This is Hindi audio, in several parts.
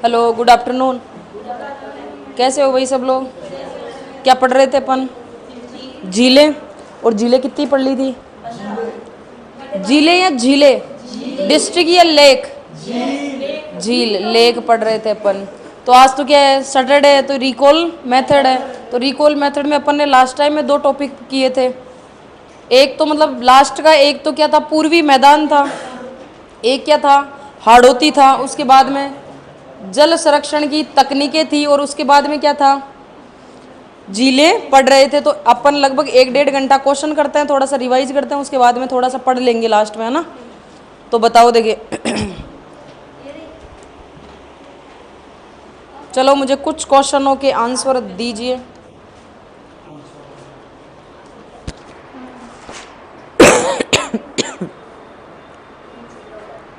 Hello, good afternoon. कैसे हो भाई सब लोग? क्या पढ़ रहे थे अपन? झीलें। और झीलें कितनी पढ़ ली थी? झीलें या झीले? डिस्ट्रिक्ट या लेक? झील, लेक पढ़ रहे थे अपन। तो आज तो क्या है, सैटरडे है, तो रिकॉल मेथड है। तो रिकॉल मेथड में अपन ने लास्ट टाइम में 2 टॉपिक किए थे। एक तो मतलब लास्ट का, एक तो क्या था, पूर्वी मैदान था, एक क्या था, हाड़ौती था, उसके बाद में जल संरक्षण की तकनीकें थी, और उसके बाद में क्या था, झीलें पढ़ रहे थे। तो अपन लगभग 1-1.5 घंटा क्वेश्चन करते हैं, थोड़ा सा रिवाइज करते हैं, उसके बाद में थोड़ा सा पढ़ लेंगे लास्ट में, है ना। तो बताओ, देखिए चलो मुझे कुछ क्वेश्चनों के आंसर दीजिए।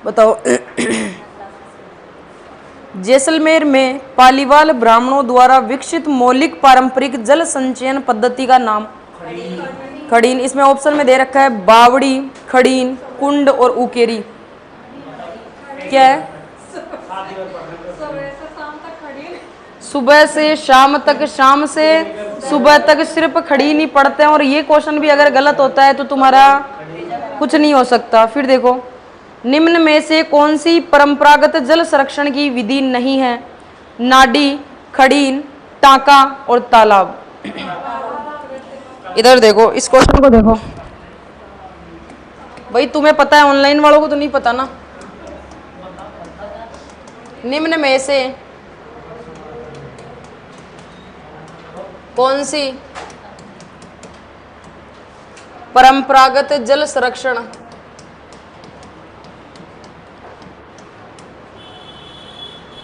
बताओ। जैसलमेर में पालीवाल ब्राह्मणों द्वारा विकसित मौलिक पारंपरिक जल संचयन पद्धति का नाम? खड़ीन। इसमें ऑप्शन में दे रखा है बावड़ी, खड़ीन, कुंड और उकेरी। क्या है? सुबह से शाम तक, शाम से सुबह तक सिर्फ खड़ीन ही पढ़ते हैं। और ये क्वेश्चन भी अगर गलत होता है तो तुम्हारा कुछ नहीं हो सकता। फिर देखो, निम्न में से कौन सी परंपरागत जल संरक्षण की विधि नहीं है? नाडी, खड़ीन, टांका और तालाब। इधर देखो, इस क्वेश्चन को देखो भाई, तुम्हें पता है, ऑनलाइन वालों को तो नहीं पता ना। निम्न में से कौन सी परंपरागत जल संरक्षण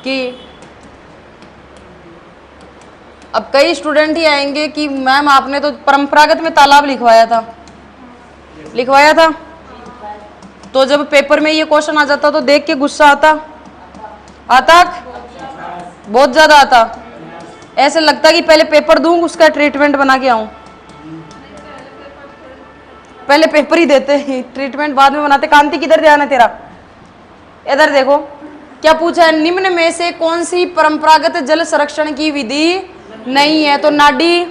कि अब कई स्टूडेंट ही आएंगे कि मैम आपने तो परंपरागत में तालाब लिखवाया था। तो जब पेपर में ये क्वेश्चन आ जाता तो देख के गुस्सा आता बहुत ज्यादा आता। ऐसे लगता कि पहले पेपर दूं, उसका ट्रीटमेंट बना के आऊं। पहले पेपर ही देते, ट्रीटमेंट बाद में बनाते। कांति, किधर ध्यान है तेरा? इधर देखो, क्या पूछा है? निम्न में से कौन सी परंपरागत जल संरक्षण की विधि नहीं है? तो नाडी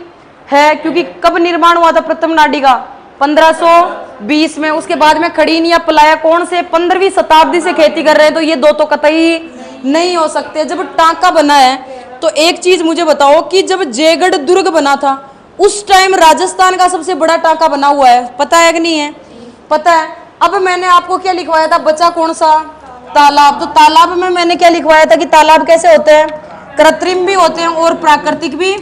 है, क्योंकि कब निर्माण हुआ था प्रथम नाडी का? 1520 में। उसके बाद में खड़ीन या पलाया कौन से 15वीं शताब्दी से खेती कर रहे हैं। तो ये 2 तो कतई नहीं हो सकते। जब टांका बना है तो एक चीज मुझे बताओ कि जब जयगढ़ दुर्ग बना था उस टाइम राजस्थान का सबसे बड़ा टांका बना हुआ है, पता है कि नहीं है? पता है। अब मैंने आपको क्या लिखवाया था, बचा कौन सा? तालाब। तो तालाब में मैंने क्या लिखवाया था कि तालाब कैसे होते हैं? कृत्रिम भी होते हैं और प्राकृतिक भी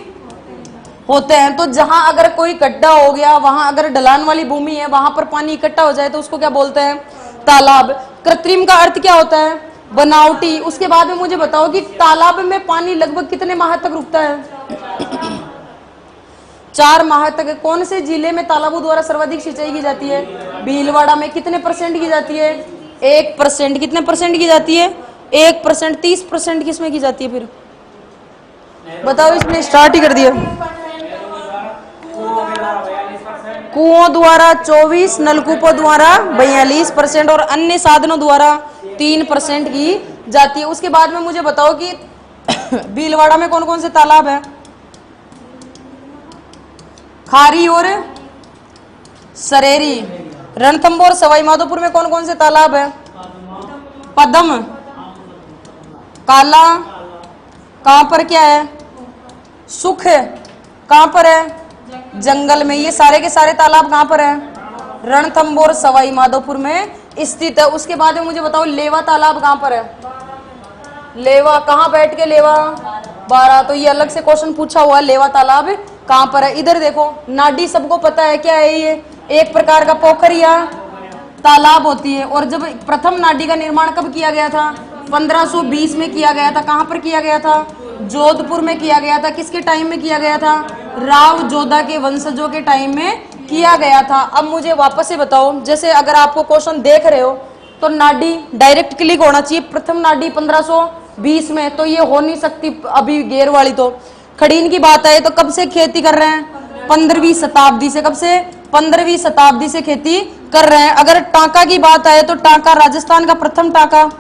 होते हैं। तो जहां अगर कोई गड्ढा हो गया, वहां अगर ढलान वाली भूमि है, वहां पर पानी इकट्ठा हो जाए तो उसको क्या बोलते हैं? तालाब। कृत्रिम का अर्थ क्या होता है? बनावटी। उसके बाद में मुझे बताओ कि तालाब में पानी लगभग कितने माह तक रुकता है? 4 माह तक। कौन से जिले में तालाबों द्वारा सर्वाधिक सिंचाई की जाती है? भीलवाड़ा में। कितने % की जाती है? 1%। कितने % की जाती है? 1%। 30% किसमें की जाती है? फिर बताओ, इसने स्टार्ट ही कर दिया। कुओं द्वारा 24, नलकूपों द्वारा 42% और अन्य साधनों द्वारा 3% की जाती है। उसके बाद में मुझे बताओ कि भीलवाड़ा में कौन कौन से तालाब है? खारी और सरेरी। रणथंभौर सवाई माधोपुर में कौन कौन से तालाब है? पद्म, काला, कहां पर क्या है? सुख, कहां पर है? जंगल में। ये सारे के सारे तालाब कहां पर है? रणथंभौर सवाई माधोपुर में स्थित है। उसके बाद में मुझे बताओ, लेवा तालाब कहां पर है? लेवा कहां बैठ के? लेवा 12। तो ये अलग से क्वेश्चन पूछा हुआ, लेवा तालाब कहां पर है? इधर देखो, नाडी सबको पता है क्या है? ये एक प्रकार का पोखर या तालाब होती है। और जब प्रथम नाडी का निर्माण कब किया गया था? 1520 में किया गया था। कहां पर किया गया था? जोधपुर में किया गया था। किसके टाइम में किया गया था? राव जोधा के वंशजों के टाइम में किया गया था। अब मुझे वापस से बताओ, जैसे अगर आपको क्वेश्चन देख रहे हो तो नाडी डायरेक्ट क्लिक होना चाहिए। प्रथम नाडी 1520 में, तो ये हो नहीं सकती अभी गेर वाली। तो खड़ीन की बात आए तो कब से खेती कर रहे हैं? 15वीं शताब्दी से। कब से? 15वीं शताब्दी से खेती कर रहे हैं। अगर टांका की बात आए तो टांका राजस्थान का प्रथम टांका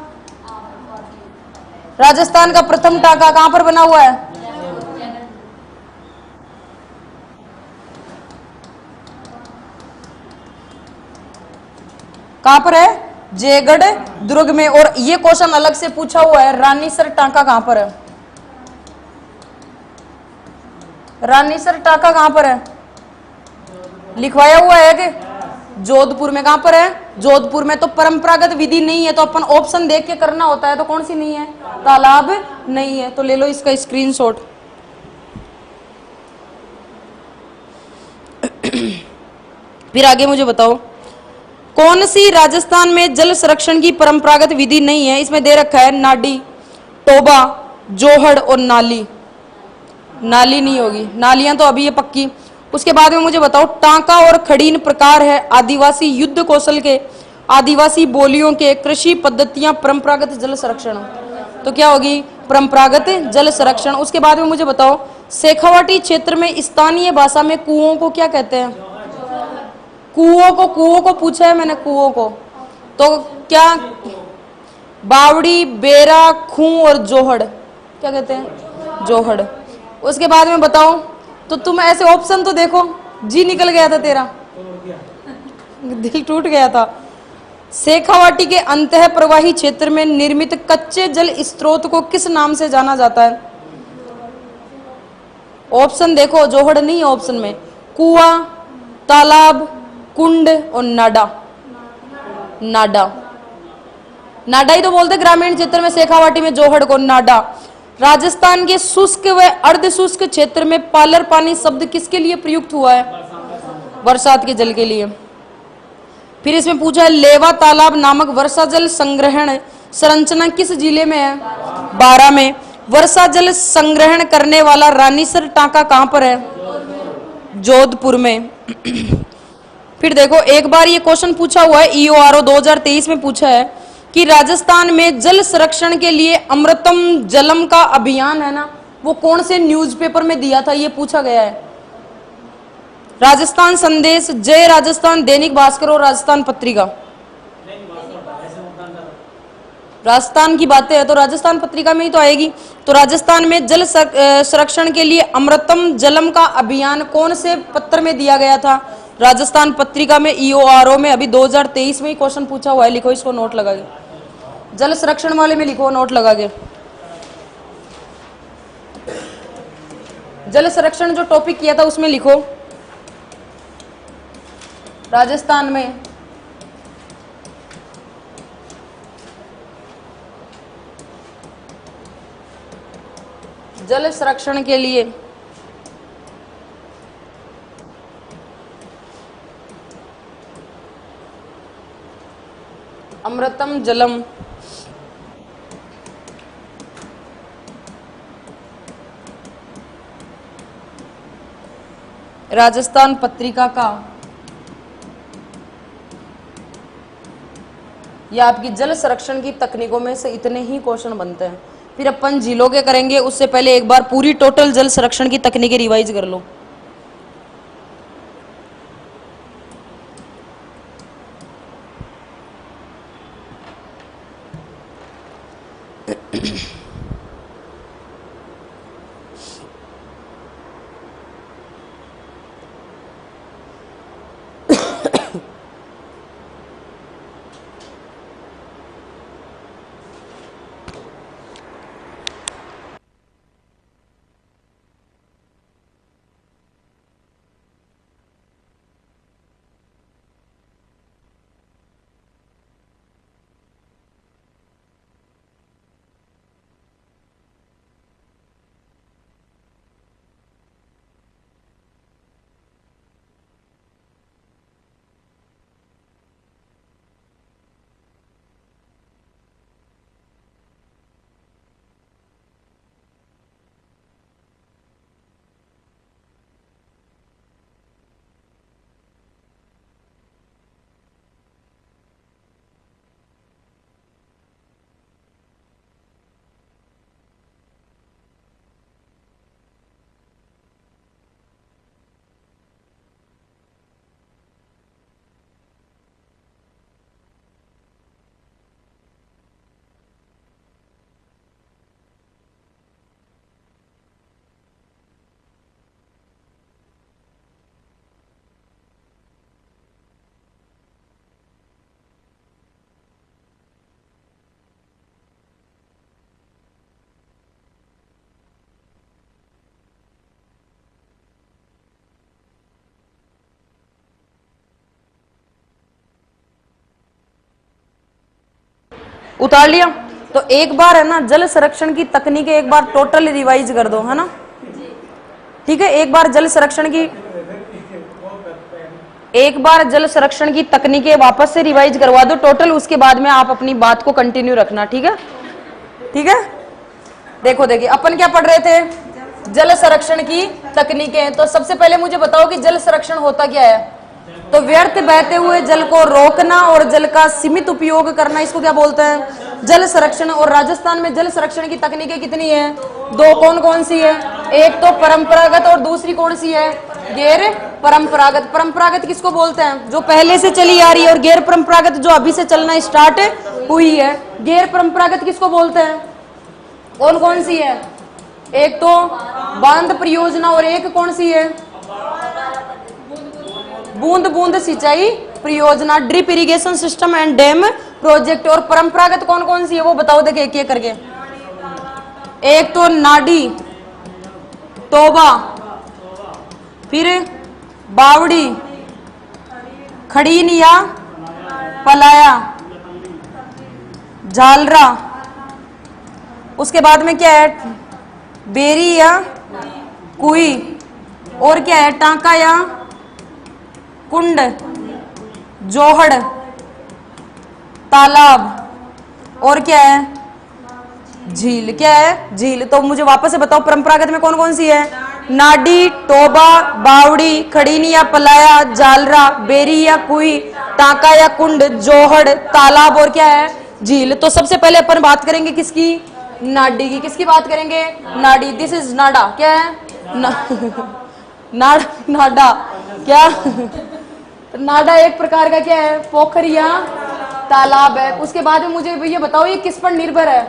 राजस्थान का प्रथम टाका कहां पर बना हुआ है? कहां पर है? जयगढ़ दुर्ग में। और ये क्वेश्चन अलग से पूछा हुआ है, रानीसर टाका कहां पर है? रानीसर टाका कहां पर है? लिखवाया हुआ है कि जोधपुर में। कहां पर है? जोधपुर में। तो परंपरागत विधि नहीं है, तो अपन ऑप्शन देख के करना होता है। तो कौन सी नहीं है? तालाब नहीं है। तो ले लो इसका स्क्रीनशॉट। फिर आगे मुझे बताओ, कौन सी राजस्थान में जल संरक्षण की परंपरागत विधि नहीं है? इसमें दे रखा है नाडी, टोबा, जोहड़ और नाली। नाली नहीं होगी, नालियां तो अभी ये पक्की। उसके बाद में मुझे बताओ, टांका और खड़ीन प्रकार है आदिवासी युद्ध कौशल के, आदिवासी बोलियों के, कृषि पद्धतियां, परंपरागत जल संरक्षण। तो क्या होगी? परंपरागत जल संरक्षण। उसके बाद में मुझे बताओ, शेखावाटी क्षेत्र में स्थानीय भाषा में कुओं को क्या कहते हैं? कुओं को पूछा है मैंने, कुओं को। तो क्या? बावड़ी, बेरा, खूह और जोहड़। क्या कहते हैं? जोहड़। उसके बाद में बताओ, तो तुम ऐसे ऑप्शन तो देखो, जी निकल गया था तेरा, दिल टूट गया था। शेखावाटी के अंतः प्रवाही क्षेत्र में निर्मित कच्चे जल स्रोत को किस नाम से जाना जाता है? ऑप्शन देखो, जोहड़ नहीं है ऑप्शन में। कुआ, तालाब, कुंड और नाडा। नाडा। नाडा ही तो बोलते ग्रामीण क्षेत्र में, शेखावाटी में जोहड़ को नाडा। राजस्थान के शुष्क व अर्ध शुष्क क्षेत्र में पालर पानी शब्द किसके लिए प्रयुक्त हुआ है? बरसात के जल के लिए। फिर इसमें पूछा है, लेवा तालाब नामक वर्षा जल संग्रहण संरचना किस जिले में है? बारां में। वर्षा जल संग्रहण करने वाला रानीसर टांका कहां पर है? जोधपुर में। फिर देखो, एक बार ये क्वेश्चन पूछा हुआ है, ईओआरओ 2023 में पूछा है कि राजस्थान में जल संरक्षण के लिए अमृतम जलम का अभियान है ना, वो कौन से न्यूज़पेपर में दिया था? ये पूछा गया है। राजस्थान संदेश, जय राजस्थान, दैनिक भास्कर और राजस्थान पत्रिका। राजस्थान की बातें है तो राजस्थान पत्रिका में ही तो आएगी। तो राजस्थान में जल संरक्षण के लिए अमृतम जलम का अभियान कौन से पत्र में दिया गया था? राजस्थान पत्रिका में, ईओआरओ में। अभी 2023 में ही क्वेश्चन पूछा हुआ है, लिखो इसको नोट लगा के। जल संरक्षण वाले में लिखो नोट लगा के। जल संरक्षण जो टॉपिक किया था उसमें लिखो, राजस्थान में जल संरक्षण के लिए अमृतम जलम राजस्थान पत्रिका का, यह आपकी जल संरक्षण की तकनीकों में से इतने ही क्वेश्चन बनते हैं। फिर अपन जिलों के करेंगे, उससे पहले एक बार पूरी टोटल जल संरक्षण की तकनीकें रिवाइज कर लो। उतार लिया। तो एक बार है ना जल संरक्षण की तकनीकें एक बार टोटल रिवाइज कर दो, है ना, ठीक है। एक बार जल संरक्षण की तकनीकें वापस से रिवाइज करवा दो टोटल, उसके बाद में आप अपनी बात को कंटिन्यू रखना, ठीक है, ठीक है। देखो देखिए अपन क्या पढ़ रहे थे, जल संरक्षण की तकनीकें। तो सबसे पहले मुझे बताओ कि जल संरक्षण होता क्या है। तो व्यर्थ बहते हुए जल को रोकना और जल का सीमित उपयोग करना, इसको क्या बोलते हैं, जल संरक्षण। और राजस्थान में जल संरक्षण की तकनीकें कितनी है, दो। कौन कौन सी है, एक तो परंपरागत और दूसरी कौन सी है, गैर परंपरागत। परंपरागत किसको बोलते हैं, जो पहले से चली आ रही है, और गैर परंपरागत जो अभी से चलना स्टार्ट हुई है। गैर परंपरागत किसको बोलते हैं, कौन कौन सी है, एक तो बांध परियोजना और एक कौन सी है, बूंद बूंद सिंचाई परियोजना, drip irrigation system and dam project. और परंपरागत कौन कौन सी है वो बताओ देखिए एक एक करके। एक तो नाडी, तोबा, फिर बावड़ी, खड़ीन या पलाया, झालरा, उसके बाद में क्या है, बेरी या कुई, और क्या है, टांका या कुंड, जोहड़, तालाब, और क्या है, झील। क्या है, झील। तो मुझे वापस से बताओ परंपरागत में कौन कौन सी है, नाडी, टोबा, बावड़ी, खड़ीनी या पलाया, जालरा, बेरी या कुई, टांका या कुंड, जोहड़, तालाब, और क्या है, झील। तो सबसे पहले अपन बात करेंगे किसकी, नाडी की। किसकी बात करेंगे, नाडी। दिस इज नाडा। क्या है, नाडा क्या नाडा एक प्रकार का क्या है, पोखरी या तालाब है। उसके बाद में मुझे ये बताओ ये किस पर निर्भर है,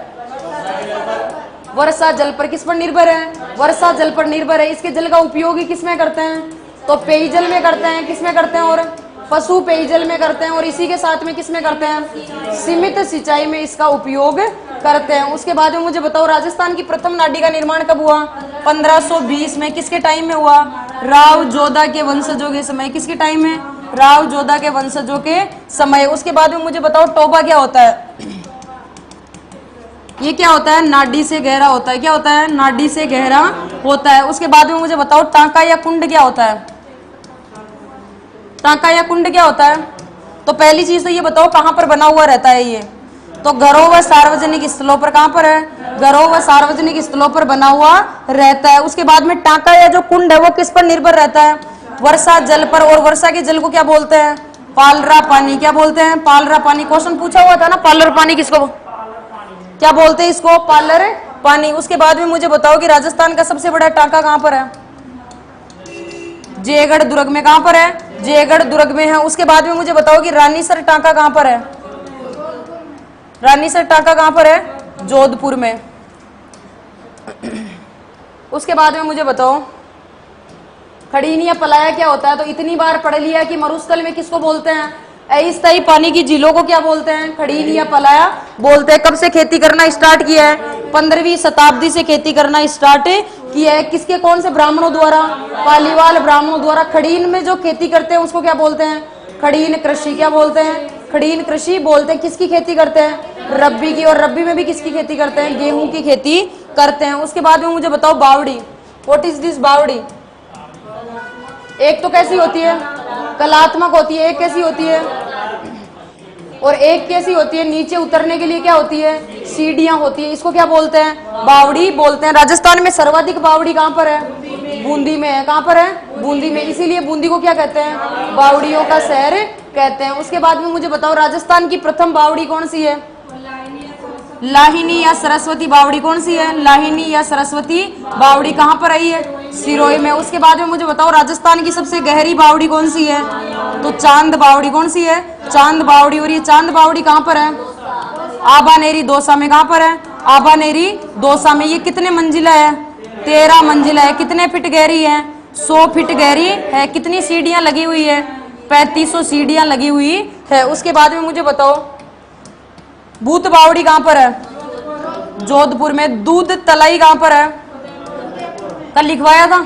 वर्षा जल पर। किस पर निर्भर है, वर्षा जल पर निर्भर है। इसके जल का उपयोग ही किस में करते हैं, तो पेयजल में करते हैं। किस में करते हैं, और पशु पेयजल में करते हैं। और इसी के साथ में किस में करते हैं, सीमित सिंचाई में इसका उपयोग करते हैं। उसके बाद में मुझे बताओ राजस्थान की प्रथम नाडी का निर्माण कब हुआ, 1520 में। किसके टाइम में हुआ, राव जोधा के वंशजों के समय। किसके टाइम में, राव जोधा के वंशजों के समय। उसके बाद में मुझे बताओ टोबा क्या होता है, ये क्या होता है, नाडी से गहरा होता है। क्या होता है, नाडी से गहरा होता है। उसके बाद में मुझे बताओ टांका या कुंड क्या होता है, टांका या कुंड क्या होता है। तो पहली चीज तो ये बताओ कहां पर बना हुआ रहता है ये, तो घरों व सार्वजनिक स्थलों पर। कहां पर है, घरों व सार्वजनिक स्थलों पर बना हुआ रहता है। उसके बाद में टांका या जो कुंड है वो किस पर निर्भर रहता है, वर्षा जल पर। और वर्षा के जल को क्या बोलते हैं, पालरा पानी। क्या बोलते हैं, पालरा पानी। क्वेश्चन पूछा हुआ था ना, पालर पानी किसको क्या बोलते हैं, इसको पालर पानी। उसके बाद में मुझे बताओ कि राजस्थान का सबसे बड़ा टांका कहां पर है, जयगढ़ दुर्ग में। कहां पर है, जयगढ़ दुर्ग में है। उसके बाद में मुझे बताओ कि रानीसर टांका कहां पर है, रानीसर टांका कहां पर है, जोधपुर में। उसके बाद में मुझे बताओ खड़ीनी या पलाया क्या होता है। तो इतनी बार पढ़ लिया कि मरुस्थल में किसको बोलते हैं, अस्थायी पानी की झीलों को क्या बोलते हैं, खड़ीनी या पलाया बोलते हैं। कब से खेती करना स्टार्ट किया है, 15वीं शताब्दी से खेती करना स्टार्ट किया है। किसके, कौन से ब्राह्मणों द्वारा, पालीवाल ब्राह्मणों द्वारा। खड़ीन में जो खेती करते हैं उसको क्या बोलते हैं, खड़ीन कृषि। क्या बोलते हैं, खड़ीन कृषि बोलते हैं। किसकी खेती करते हैं, रब्बी की। और रब्बी में भी किसकी खेती करते हैं, गेहूं की खेती करते हैं। उसके बाद में मुझे बताओ बावड़ी, व्हाट इज दिस बावड़ी। एक तो कैसी होती है, कलात्मक होती है। एक कैसी होती है, और एक कैसी होती है, नीचे उतरने के लिए क्या होती है, सीढ़ियां होती है। इसको क्या बोलते हैं, बावड़ी बोलते हैं। राजस्थान में सर्वाधिक बावड़ी कहां पर है, बूंदी में है। कहां पर है, बूंदी में। इसीलिए बूंदी को क्या कहते हैं, बावड़ियों का शहर कहते हैं। उसके बाद में मुझे बताओ राजस्थान की प्रथम बावड़ी कौन सी है, लाहिनी या सरस्वती बावड़ी। कौन सी है, लाहिनी या सरस्वती बावड़ी। कहां पर आई है, सिरोही में। उसके बाद में मुझे बताओ राजस्थान की सबसे गहरी बावड़ी कौन सी है, तो चांद बावड़ी। कौन सी है, चांद बावड़ी। और ये चांद बावड़ी कहां पर है, आबानेरी दौसा में। कहां पर है, आबानेरी दौसा में। ये कितने मंजिला है, 13 मंजिला है। कितने फीट गहरी है, 100 फीट गहरी है। कितनी सीढ़ियां लगी हुई है, 3500 सीढ़ियां लगी हुई है। उसके बाद में मुझे बताओ भूत बावड़ी कहां पर है, जोधपुर में। दूध तलाई कहां पर है, कल लिखवाया था।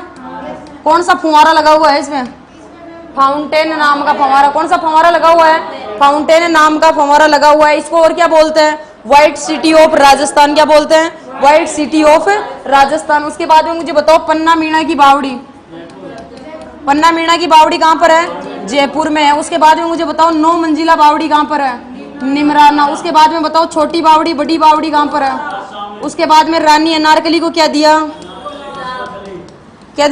कौन सा फुवारा लगा हुआ है इसमें, फाउंटेन नाम का फव्वारा। कौन सा फव्वारा लगा हुआ है, फाउंटेन नाम का फव्वारा लगा हुआ है। इसको और क्या बोलते हैं, व्हाइट सिटी ऑफ राजस्थान क्या बोलते हैं? White city of Rajasthan. उसके बाद में मुझे बताओ पन्ना मीणा की बावड़ी। पन्ना मीणा की बावड़ी कहाँ पर है? जयपुर में है। उसके बाद में मुझे बताओ 9 मंजिला बावड़ी कहाँ पर है? निमराना। उसके बाद में बताओ छोटी बावड़ी बड़ी बावड़ी कहाँ पर है? उसके बाद में रानी अनारकली को क्या दिया? क्या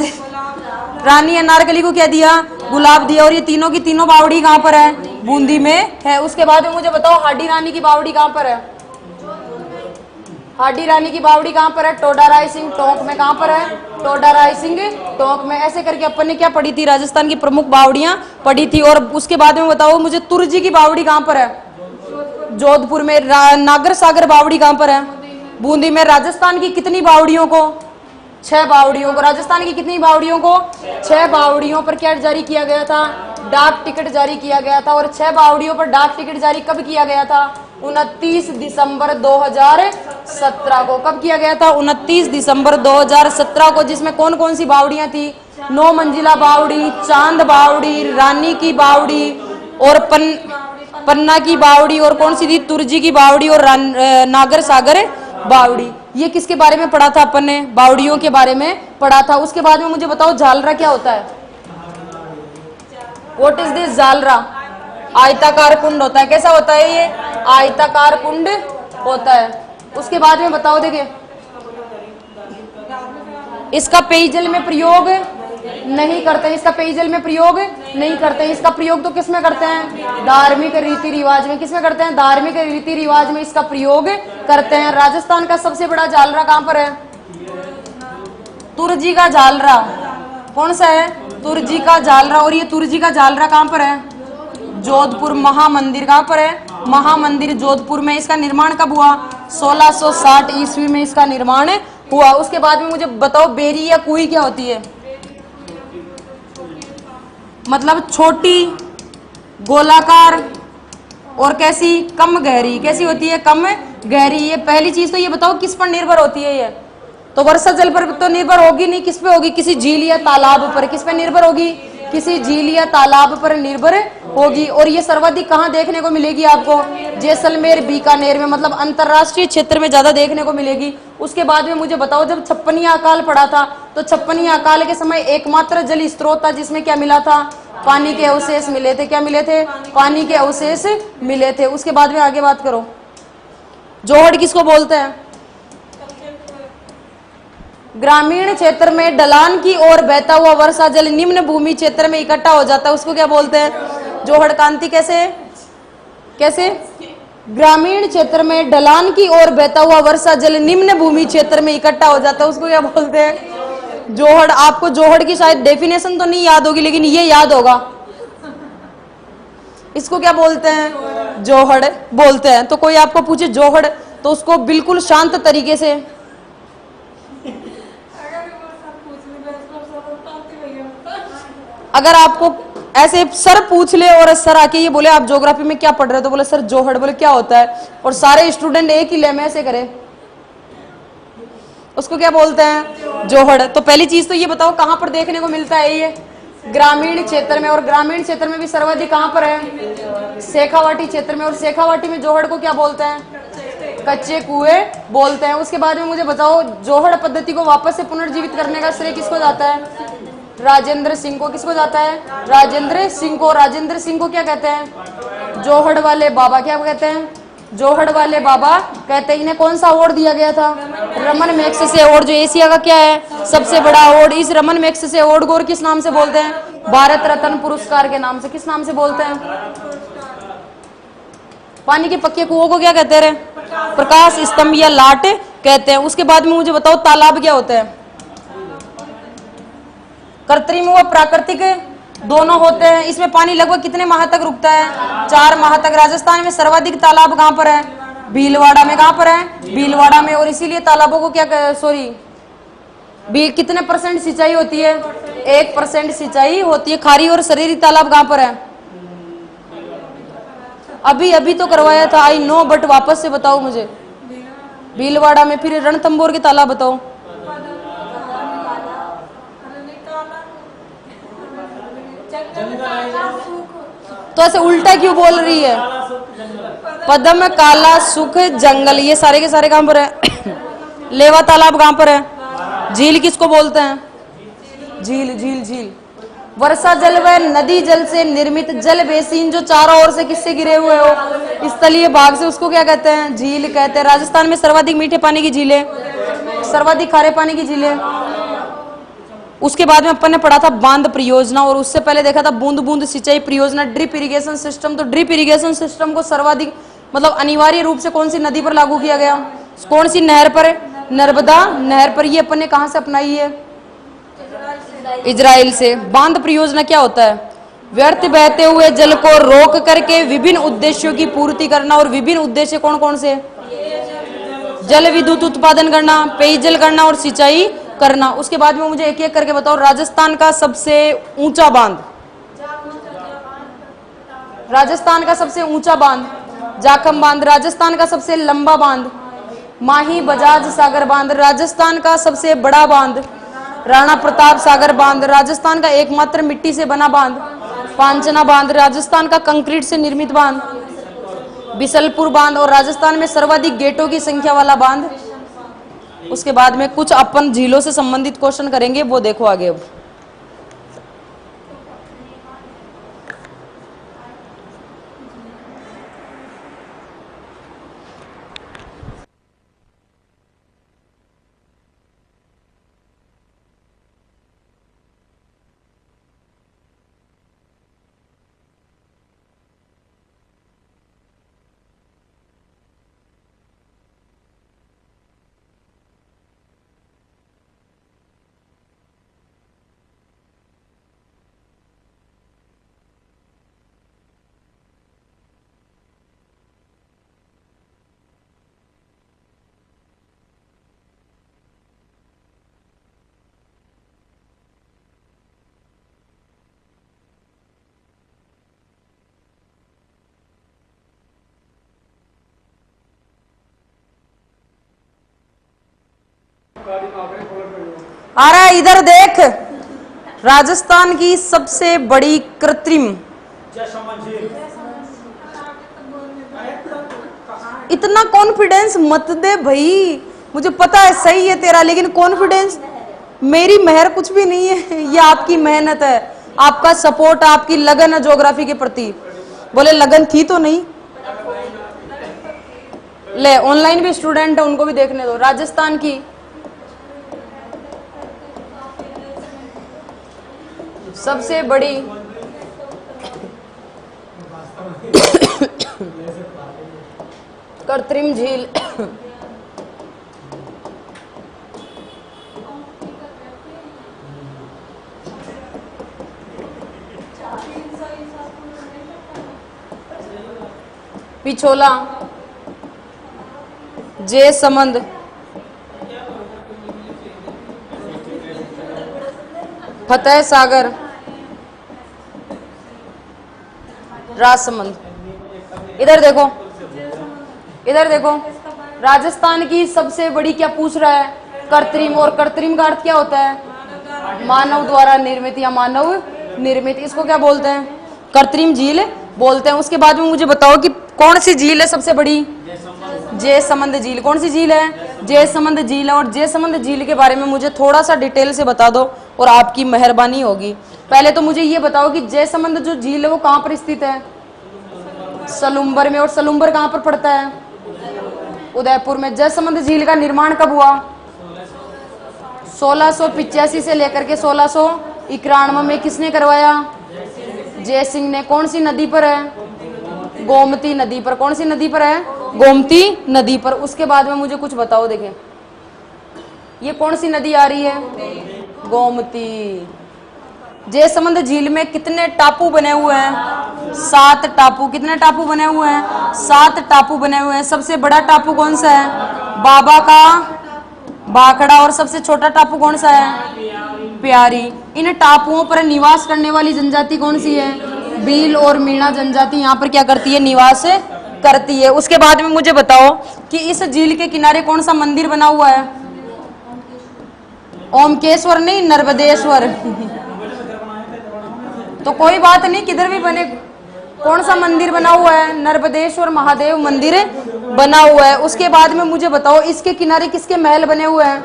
रानी अनारकली को क्या दिया? गुलाब दिया। और ये तीनों की तीनों बावड़ी कहाँ पर है? बूंदी में है। उसके बाद में मुझे बताओ हाडी रानी की बावड़ी कहाँ पर है? हाडी रानी की बावड़ी कहाँ पर है? टोडा राय सिंह टोंक में। कहाँ पर है? टोडा राय सिंह टोंक में। ऐसे करके अपन ने क्या पढ़ी थी? राजस्थान की प्रमुख बावड़ियां पढ़ी थी। और उसके बाद में बताओ मुझे तुर्जी की बावड़ी कहाँ पर है? जोधपुर में। नागर सागर बावड़ी कहाँ पर है? बूंदी में। राजस्थान की कितनी बावड़ियों को? 6 बावड़ियों को। राजस्थान की कितनी बावड़ियों को? 6 बावड़ियों पर क्या जारी किया गया था? डाक टिकट जारी किया गया था। और 6 बावड़ियों पर डाक टिकट जारी कब किया गया था? 29 दिसंबर 2017 को। कब किया गया था? 29 दिसंबर 2017 को। जिसमें कौन कौन सी बावड़ियां थी? 9 मंजिला बावड़ी, चांद बावड़ी, रानी की बावड़ी और पन्ना की बावड़ी और कौन सी थी? तुर्जी की बावड़ी और नागर सागर बावड़ी। ये किसके बारे में पढ़ा था अपन ने? बावड़ियों के बारे में पढ़ा था। उसके बाद में मुझे बताओ झालरा क्या होता है? What is this Jhalra? आयताकार कुंड होता है। कैसा होता है ये? आयताकार कुंड होता है। उसके बाद में बताओ, देखिए इसका पेयजल में प्रयोग नहीं करते हैं। इसका पेयजल में प्रयोग नहीं करते हैं। इसका प्रयोग तो किस में करते हैं? धार्मिक रीति रिवाज में। किस में करते हैं? धार्मिक रीति रिवाज में इसका प्रयोग करते हैं। राजस्थान का सबसे बड़ा झालरा कहाँ पर है? तुर्जी का झालरा। कौन सा है? तुर्जी का झालरा। और ये तुर्जी का झालरा कहाँ पर है? जोधपुर। महामंदिर कहाँ पर है? महामंदिर जोधपुर में। इसका निर्माण कब हुआ? 1660 ईस्वी में इसका निर्माण हुआ। उसके बाद में मुझे बताओ बेरी या कुई क्या होती है? मतलब छोटी, गोलाकार और कैसी? कम गहरी। कैसी होती है? कम गहरी। ये पहली चीज तो ये बताओ किस पर निर्भर होती है? ये तो वर्षा जल पर तो निर्भर होगी नहीं। किस पे होगी? किसी झील या तालाब पर। किस पे निर्भर होगी? किसी झील या तालाब पर निर्भर होगी। और ये सर्वाधिक कहाँ देखने को मिलेगी आपको? जैसलमेर, बीकानेर में, मतलब अंतरराष्ट्रीय क्षेत्र में ज्यादा देखने को मिलेगी। उसके बाद में मुझे बताओ जब 56 अकाल पड़ा था तो 56 अकाल के समय एकमात्र जल स्रोत था जिसमें क्या मिला था? पानी के अवशेष मिले थे। क्या मिले थे? पानी के अवशेष मिले थे। उसके बाद में आगे बात करो। जोहड़ किसको बोलते हैं? ग्रामीण क्षेत्र में ढलान की ओर बहता हुआ वर्षा जल निम्न भूमि क्षेत्र में इकट्ठा हो जाता है, उसको क्या बोलते हैं? जोहड़ कांति। कैसे? कैसे? ग्रामीण क्षेत्र में ढलान की ओर बहता हुआ वर्षा जल निम्न भूमि क्षेत्र में इकट्ठा हो जाता है, उसको क्या बोलते हैं? जोहड़। आपको जोहड़ की शायद डेफिनेशन तो नहीं याद होगी लेकिन ये याद होगा। इसको क्या बोलते हैं? जोहड़ बोलते हैं। तो कोई आपको पूछे जोहड़ तो उसको बिल्कुल शांत तरीके से अगर आपको ऐसे सर पूछ ले और सर आके ये बोले आप ज्योग्राफी में क्या पढ़ रहे हो तो बोले सर जोहड़। बोले क्या होता है? और सारे स्टूडेंट एक ही ले में ऐसे करे, उसको क्या बोलते हैं? जोहड़। तो पहली चीज तो ये बताओ कहां पर देखने को मिलता है? ये ग्रामीण क्षेत्र में। और ग्रामीण क्षेत्र में भी सर्वाधिक कहां पर है? शेखावाटी क्षेत्र में। और शेखावाटी में जोहड़ को क्या बोलते हैं? कच्चे कुएं बोलते हैं। उसके बाद में मुझे बताओ जोहड़ पद्धति को वापस से पुनर्जीवित करने का श्रेय किसको जाता है? राजेंद्र सिंह को। किसको जाता है? राजेंद्र सिंह को। राजेंद्र सिंह को क्या कहते हैं? जोहड़ वाले बाबा। क्या कहते हैं? जोहड़ वाले बाबा कहते हैं। इन्हें कौन सा अवार्ड दिया गया था? रमन मैग्सेसे अवार्ड, जो एशिया का क्या है? सबसे बड़ा अवार्ड। इस रमन मैग्सेसे अवार्ड को और किस नाम से बोलते हैं? भारत रत्न पुरस्कार के नाम से। किस नाम से बोलते हैं? पानी के पक्के कुओं को क्या कहते हैं? प्रकाश स्तंभ या लाट कहते हैं। उसके बाद में मुझे बताओ तालाब क्या होते हैं? कृत्रिम व प्राकृतिक दोनों होते हैं। इसमें पानी लगभग कितने माह तक रुकता है? 4 माह तक। राजस्थान में सर्वाधिक तालाब कहाँ पर है? भीलवाड़ा में। कहाँ पर है? भीलवाड़ा में। और इसीलिए तालाबों को क्या कितने % सिंचाई होती है? 1% सिंचाई होती है। खारी और शरीरी तालाब कहाँ पर है? अभी तो करवाया था, आई नो, बट वापस से बताओ मुझे। भीलवाड़ा में। फिर रणथंभौर के तालाब बताओ। तो ऐसे उल्टा क्यों बोल रही है? पद्म काला सुख जंगल, ये सारे के सारे कहां पर है? लेवा तालाब कहां पर है? झील किसको बोलते हैं? झील झील झील। वर्षा जल व नदी जल से निर्मित जल बेसिन जो चारों ओर से किससे घिरे हुए हो? स्थलीय भाग से, उसको क्या कहते हैं? झील कहते हैं। राजस्थान में सर्वाधिक मीठे पानी की झीलें, सर्वाधिक खारे पानी की झीलें। उसके बाद में अपन ने पढ़ा था बांध परियोजना, और उससे पहले देखा था बूंद बूंद सिंचाई परियोजना, ड्रिप इरिगेशन सिस्टम। तो ड्रिप इरिगेशन सिस्टम को सर्वाधिक मतलब अनिवार्य रूप से कौन सी नदी पर लागू किया गया? कौन सी नहर पर? नर्मदा नहर पर। ये अपन ने कहां से अपनाई है? इजराइल से। बांध परियोजना क्या होता है? व्यर्थ बहते हुए जल को रोक करके विभिन्न उद्देश्यों की पूर्ति करना। और विभिन्न उद्देश्य कौन कौन से? जल विद्युत उत्पादन करना, पेयजल करना और सिंचाई करना। उसके बाद में मुझे एक एक करके बताओ, राजस्थान का सबसे ऊंचा बांध, राजस्थान का सबसे ऊंचा बांध जाखम बांध। राजस्थान का सबसे लंबा बांध माही बजाज सागर बांध। राजस्थान का सबसे बड़ा बांध राणा प्रताप सागर बांध। राजस्थान का एकमात्र मिट्टी से बना बांध पांचना बांध। राजस्थान का कंक्रीट से निर्मित बांध बिसलपुर बांध। और राजस्थान में सर्वाधिक गेटों की संख्या वाला बांध। उसके बाद में कुछ अपन झीलों से संबंधित क्वेश्चन करेंगे, वो देखो आगे। अब आ रहा है, इधर देख। राजस्थान की सबसे बड़ी कृत्रिम, इतना कॉन्फिडेंस मत दे भाई, मुझे पता है सही है तेरा, लेकिन कॉन्फिडेंस मेरी मेहर कुछ भी नहीं है, ये आपकी मेहनत है, आपका सपोर्ट, आपकी लगन है ज्योग्राफी के प्रति। बोले लगन थी तो नहीं। ले ऑनलाइन भी स्टूडेंट है, उनको भी देखने दो। राजस्थान की सबसे बड़ी कृत्रिम झील पिछोला, जयसमंद, फतेह सागर, राजसमंद। इधर देखो, इधर देखो, राजस्थान की सबसे बड़ी क्या पूछ रहा है? कृत्रिम। और कृत्रिम का अर्थ क्या होता है? मानव द्वारा निर्मित या मानव निर्मित। इसको क्या बोलते हैं? कृत्रिम झील बोलते हैं। उसके बाद में मुझे बताओ कि कौन सी झील है सबसे बड़ी? जयसमंद झील। कौन सी झील है? जयसमंद झील है। और जयसमंद झील के बारे में मुझे थोड़ा सा डिटेल से बता दो और आपकी मेहरबानी होगी। पहले तो मुझे ये बताओ कि जयसमंद जो झील है वो कहां पर स्थित है? सलुम्बर में। और सलुम्बर कहां पर पड़ता है? उदयपुर में। जयसमंद झील का निर्माण कब हुआ? 1685 से लेकर के 1691 में। किसने करवाया? जय सिंह ने। कौन सी नदी पर है? गोमती नदी पर। कौन सी नदी पर है? गोमती नदी पर। उसके बाद में मुझे कुछ बताओ, देखें ये कौन सी नदी आ रही है? गोमती। जयसमंद झील में कितने टापू बने हुए हैं? 7 टापू। कितने टापू बने हुए हैं? 7 टापू बने हुए हैं। सबसे बड़ा टापू कौन सा है? बाबा का बाखड़ा। और सबसे छोटा टापू कौन सा है? प्यारी। इन टापुओं पर निवास करने वाली जनजाति कौन सी है? भील और मीणा जनजाति यहाँ पर क्या करती है? निवास करती है। उसके बाद में मुझे बताओ कि इस झील के किनारे कौन सा मंदिर बना हुआ है? ओमकेश्वर नहीं, नर्मदेश्वर। तो कोई बात नहीं, किधर भी बने, कौन सा मंदिर बना हुआ है? नर्मदेश्वर महादेव मंदिर बना हुआ है। उसके बाद में मुझे बताओ इसके किनारे किसके महल बने हुए हैं?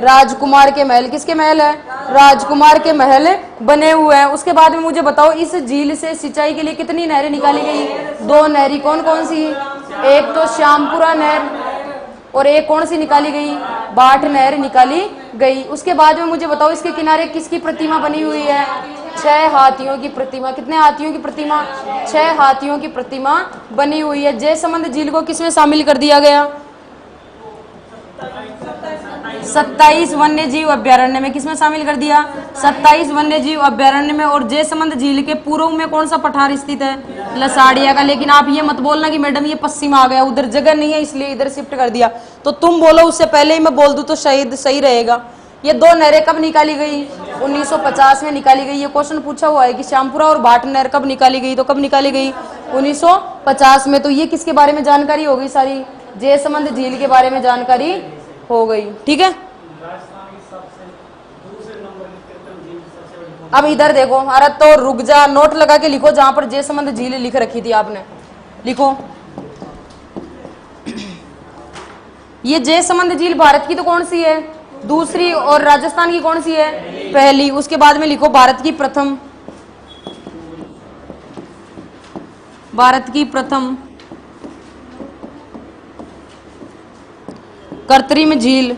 राजकुमार के महल। किसके महल है? राजकुमार के महल बने हुए हैं। उसके बाद में मुझे बताओ इस झील से सिंचाई के लिए कितनी नहरें निकाली गई? 2 नहरें। कौन कौन सी? एक तो श्यामपुरा नहर और एक कौन सी निकाली गई? बाट नहर निकाली गई। उसके बाद में मुझे बताओ इसके किनारे किसकी प्रतिमा बनी हुई है? 6 हाथियों की प्रतिमा। कितने हाथियों की प्रतिमा? 6 हाथियों की प्रतिमा बनी हुई है। जयसमंद झील को किसमें शामिल कर दिया गया? 27 वन्य जीव अभ्यारण्य में। किसमें शामिल कर दिया? 27 वन्य जीव अभ्यारण्य में। और जयसमंद झील के पूर्व में कौन सा पठार स्थित है? लसाड़िया का। लेकिन आप ये मत बोलना कि मैडम ये पश्चिम आ गया, उधर जगह नहीं है इसलिए इधर शिफ्ट कर दिया। तो तुम बोलो उससे पहले ही मैं बोल दूं तो शायद सही रहेगा। ये 2 नहरें कब निकाली गई? 1950 में निकाली गई। ये क्वेश्चन पूछा हुआ है कि श्यामपुरा और भाट नहर कब निकाली गई? तो कब निकाली गई? 1950 में। तो ये किसके बारे में जानकारी हो गई? सारी जयसमंद झील के बारे में जानकारी हो गई। ठीक है, अब इधर देखो। अरे तो रुक जा, नोट लगा के लिखो जहां पर जयसमंद झील लिख रखी थी आपने, लिखो। ये जयसमंद झील भारत की तो कौन सी है? दूसरी। और राजस्थान की कौन सी है? पहली। उसके बाद में लिखो भारत की प्रथम। भारत की प्रथम कृत्रिम झील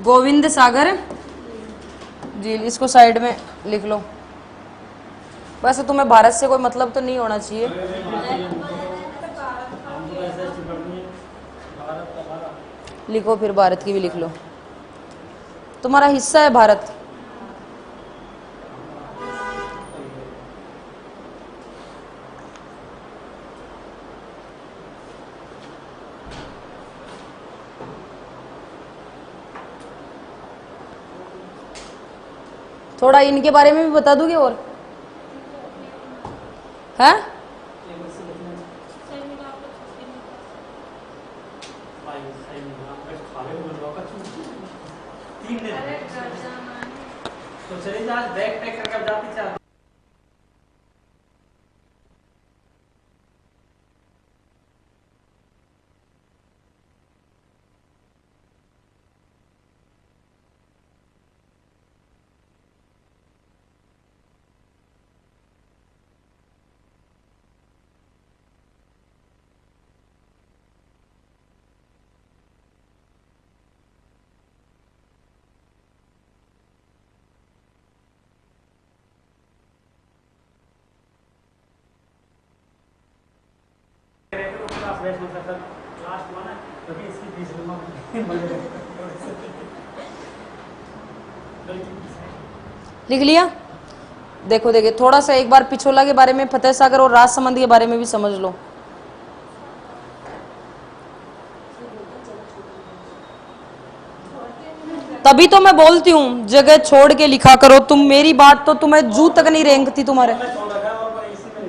गोविंद सागर झील। इसको साइड में लिख लो। वैसे तुम्हें भारत से कोई मतलब तो नहीं होना चाहिए। लिखो फिर भारत की भी लिख लो, तुम्हारा हिस्सा है भारत। थोड़ा इनके बारे में भी बता दूंगी और है? लिख लिया? देखो देखिए, थोड़ा सा एक बार पिछोला के बारे में, फतेह सागर और राजसमंद के बारे में भी समझ लो। तभी तो मैं बोलती हूँ जगह छोड़ के लिखा करो। तुम मेरी बात तो तुम्हें जू तक नहीं रेंगती तुम्हारे।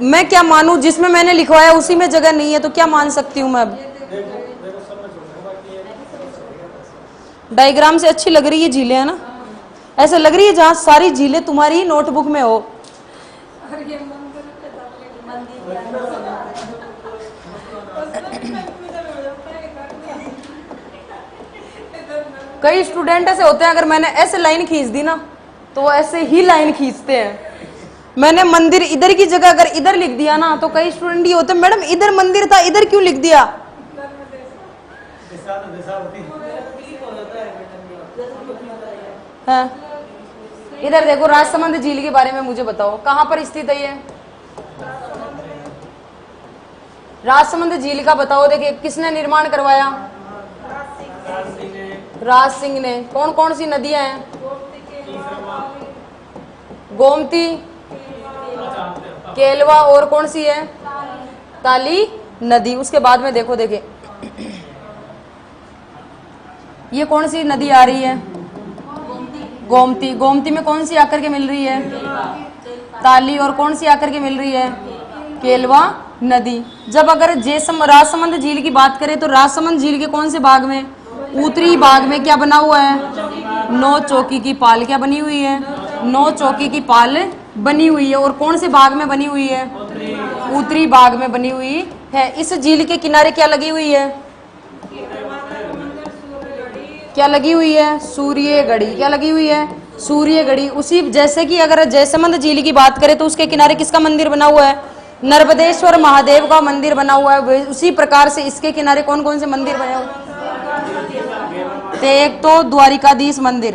मैं क्या मानूं? जिसमें मैंने लिखवाया उसी में जगह नहीं है तो क्या मान सकती हूँ मैं? अब डायग्राम से अच्छी लग रही है झीलें, है ना? ऐसे लग रही है जहां सारी झीलें तुम्हारी नोटबुक में हो। कई स्टूडेंट ऐसे होते हैं, अगर मैंने ऐसे लाइन खींच दी ना तो वो ऐसे ही लाइन खींचते हैं। मैंने मंदिर इधर की जगह अगर इधर लिख दिया ना तो कई स्टूडेंट ये होते हैं, मैडम इधर मंदिर था इधर क्यों लिख दिया? है इधर देखो। राजसमंद झील के बारे में मुझे बताओ, कहां पर स्थित है ये? राजसमंद झील का बताओ। देखिए किसने निर्माण करवाया? राज सिंह ने। कौन कौन सी नदियां हैं? गोमती, केलवा और कौन सी है? ताली नदी। उसके बाद में देखो, देखिए ये कौन सी नदी आ रही है? गोमती। गोमती में कौन सी आकर के मिल रही है? ताली। और कौन सी आकर के मिल रही है? केलवा नदी। जब अगर राजसमंद झील की बात करें तो राजसमंद झील के कौन से भाग में? उत्तरी भाग में क्या बना हुआ है? 9 चौकी की पाल क्या बनी हुई है? 9 चौकी की पाल बनी हुई है। और कौन से भाग में बनी हुई है? उत्तरी भाग में बनी हुई है। इस झील के किनारे क्या लगी हुई है? क्या लगी हुई है? सूर्य घड़ी। क्या लगी हुई है? सूर्य घड़ी। उसी जैसे कि अगर जयसमंद झील की बात करें तो उसके किनारे किसका मंदिर बना हुआ है? नर्मदेश्वर महादेव का मंदिर बना हुआ है। उसी प्रकार से इसके किनारे कौन कौन से मंदिर बने हुए? तो एक तो द्वारिकाधीश मंदिर,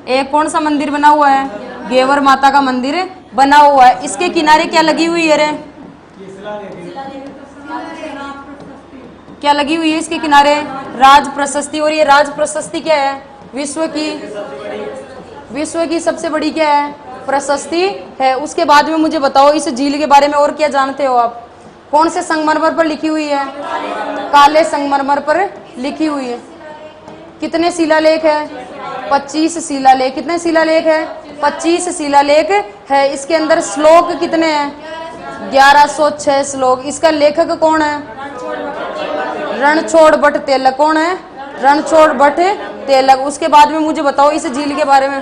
एक कौन सा मंदिर बना हुआ है? घेवर माता का मंदिर बना हुआ है। इसके किनारे क्या लगी हुई है रे? क्या लगी हुई है इसके किनारे? राज प्रशस्ति। और ये राज प्रशस्ति क्या है? विश्व की सबसे बड़ी क्या है? प्रशस्ति है। उसके बाद में मुझे बताओ इस झील के बारे में और क्या जानते हो आप? कौन से संगमरमर पर लिखी हुई है? काले संगमरमर पर लिखी हुई है। कितने शिलालेख है? 25 शिलालेख। कितने शिलालेख है? 25 शिलालेख है। इसके अंदर श्लोक कितने हैं? 1106 श्लोक। इसका लेखक कौन है? रणछोड़ भट्ट तेलक। कौन है? रणछोड़ भट्ट तेलक। उसके बाद में मुझे बताओ इस झील के बारे में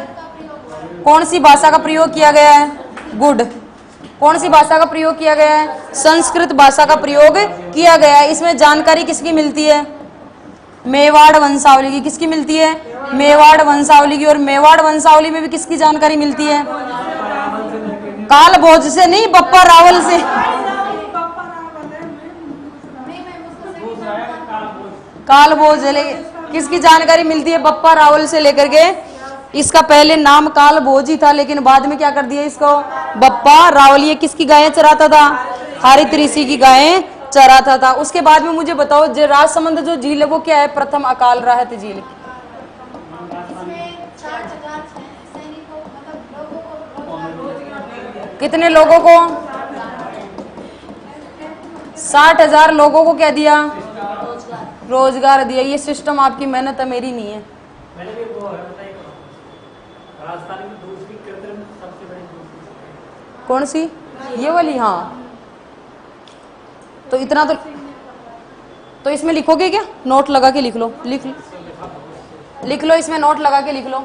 कौन सी भाषा का प्रयोग किया गया है? गुड। कौन सी भाषा का प्रयोग किया गया है? संस्कृत भाषा का प्रयोग किया गया है। इसमें जानकारी किसकी मिलती है? मेवाड़ वंशावली की। किसकी मिलती है? मेवाड़ वंशावली की। और मेवाड़ वंशावली में भी किसकी जानकारी मिलती है? काल भोज से नहीं, बप्पा रावल से। काल भोज किसकी जानकारी मिलती है? बप्पा रावल से लेकर के। इसका पहले नाम काल भोज ही था, लेकिन बाद में क्या कर दिया इसको? बप्पा रावल। ये किसकी गायें चराता था? हरित ऋषि की गायें चराता था। उसके बाद में मुझे बताओ जो राजसमंद जो झील है वो क्या है? प्रथम अकाल राहत झील। कितने लोगों को? 60,000 लोगों को क्या दिया? रोजगार दिया। ये सिस्टम आपकी मेहनत है, मेरी नहीं है। कौन सी? ये वाली। हाँ, तो इतना तो इसमें लिखोगे क्या? नोट लगा के लिख लो। लिख लो इसमें नोट लगा के लिख लो।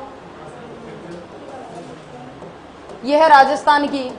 ये है राजस्थान की।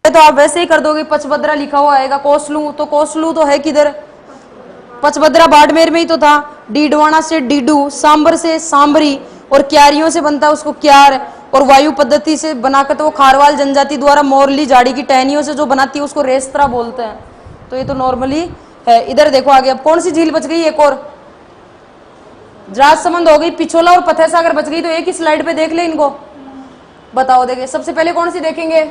तो आप वैसे ही कर दोगे। पचभद्रा लिखा हुआ आएगा। कोसलू तो है किधर? पचभद्रा बाड़मेर में ही तो था। डीडवाना से डीडू, सांबर से सांबरी, और क्यारियों से बनता है उसको क्यार, और वायु पद्धति से बनाकर तो वो खारवाल जनजाति द्वारा मोरली झाड़ी की टहनियों से जो बनाती है उसको रेस्तरा बोलते हैं। तो ये तो नॉर्मली है। इधर देखो आगे, अब कौन सी झील बच गई? एक और, राजसमंद हो गई, पिछोला और फतेह सागर बच गई। तो एक ही स्लाइड पे देख ले इनको, बताओ। देखिए सबसे पहले कौन सी देखेंगे?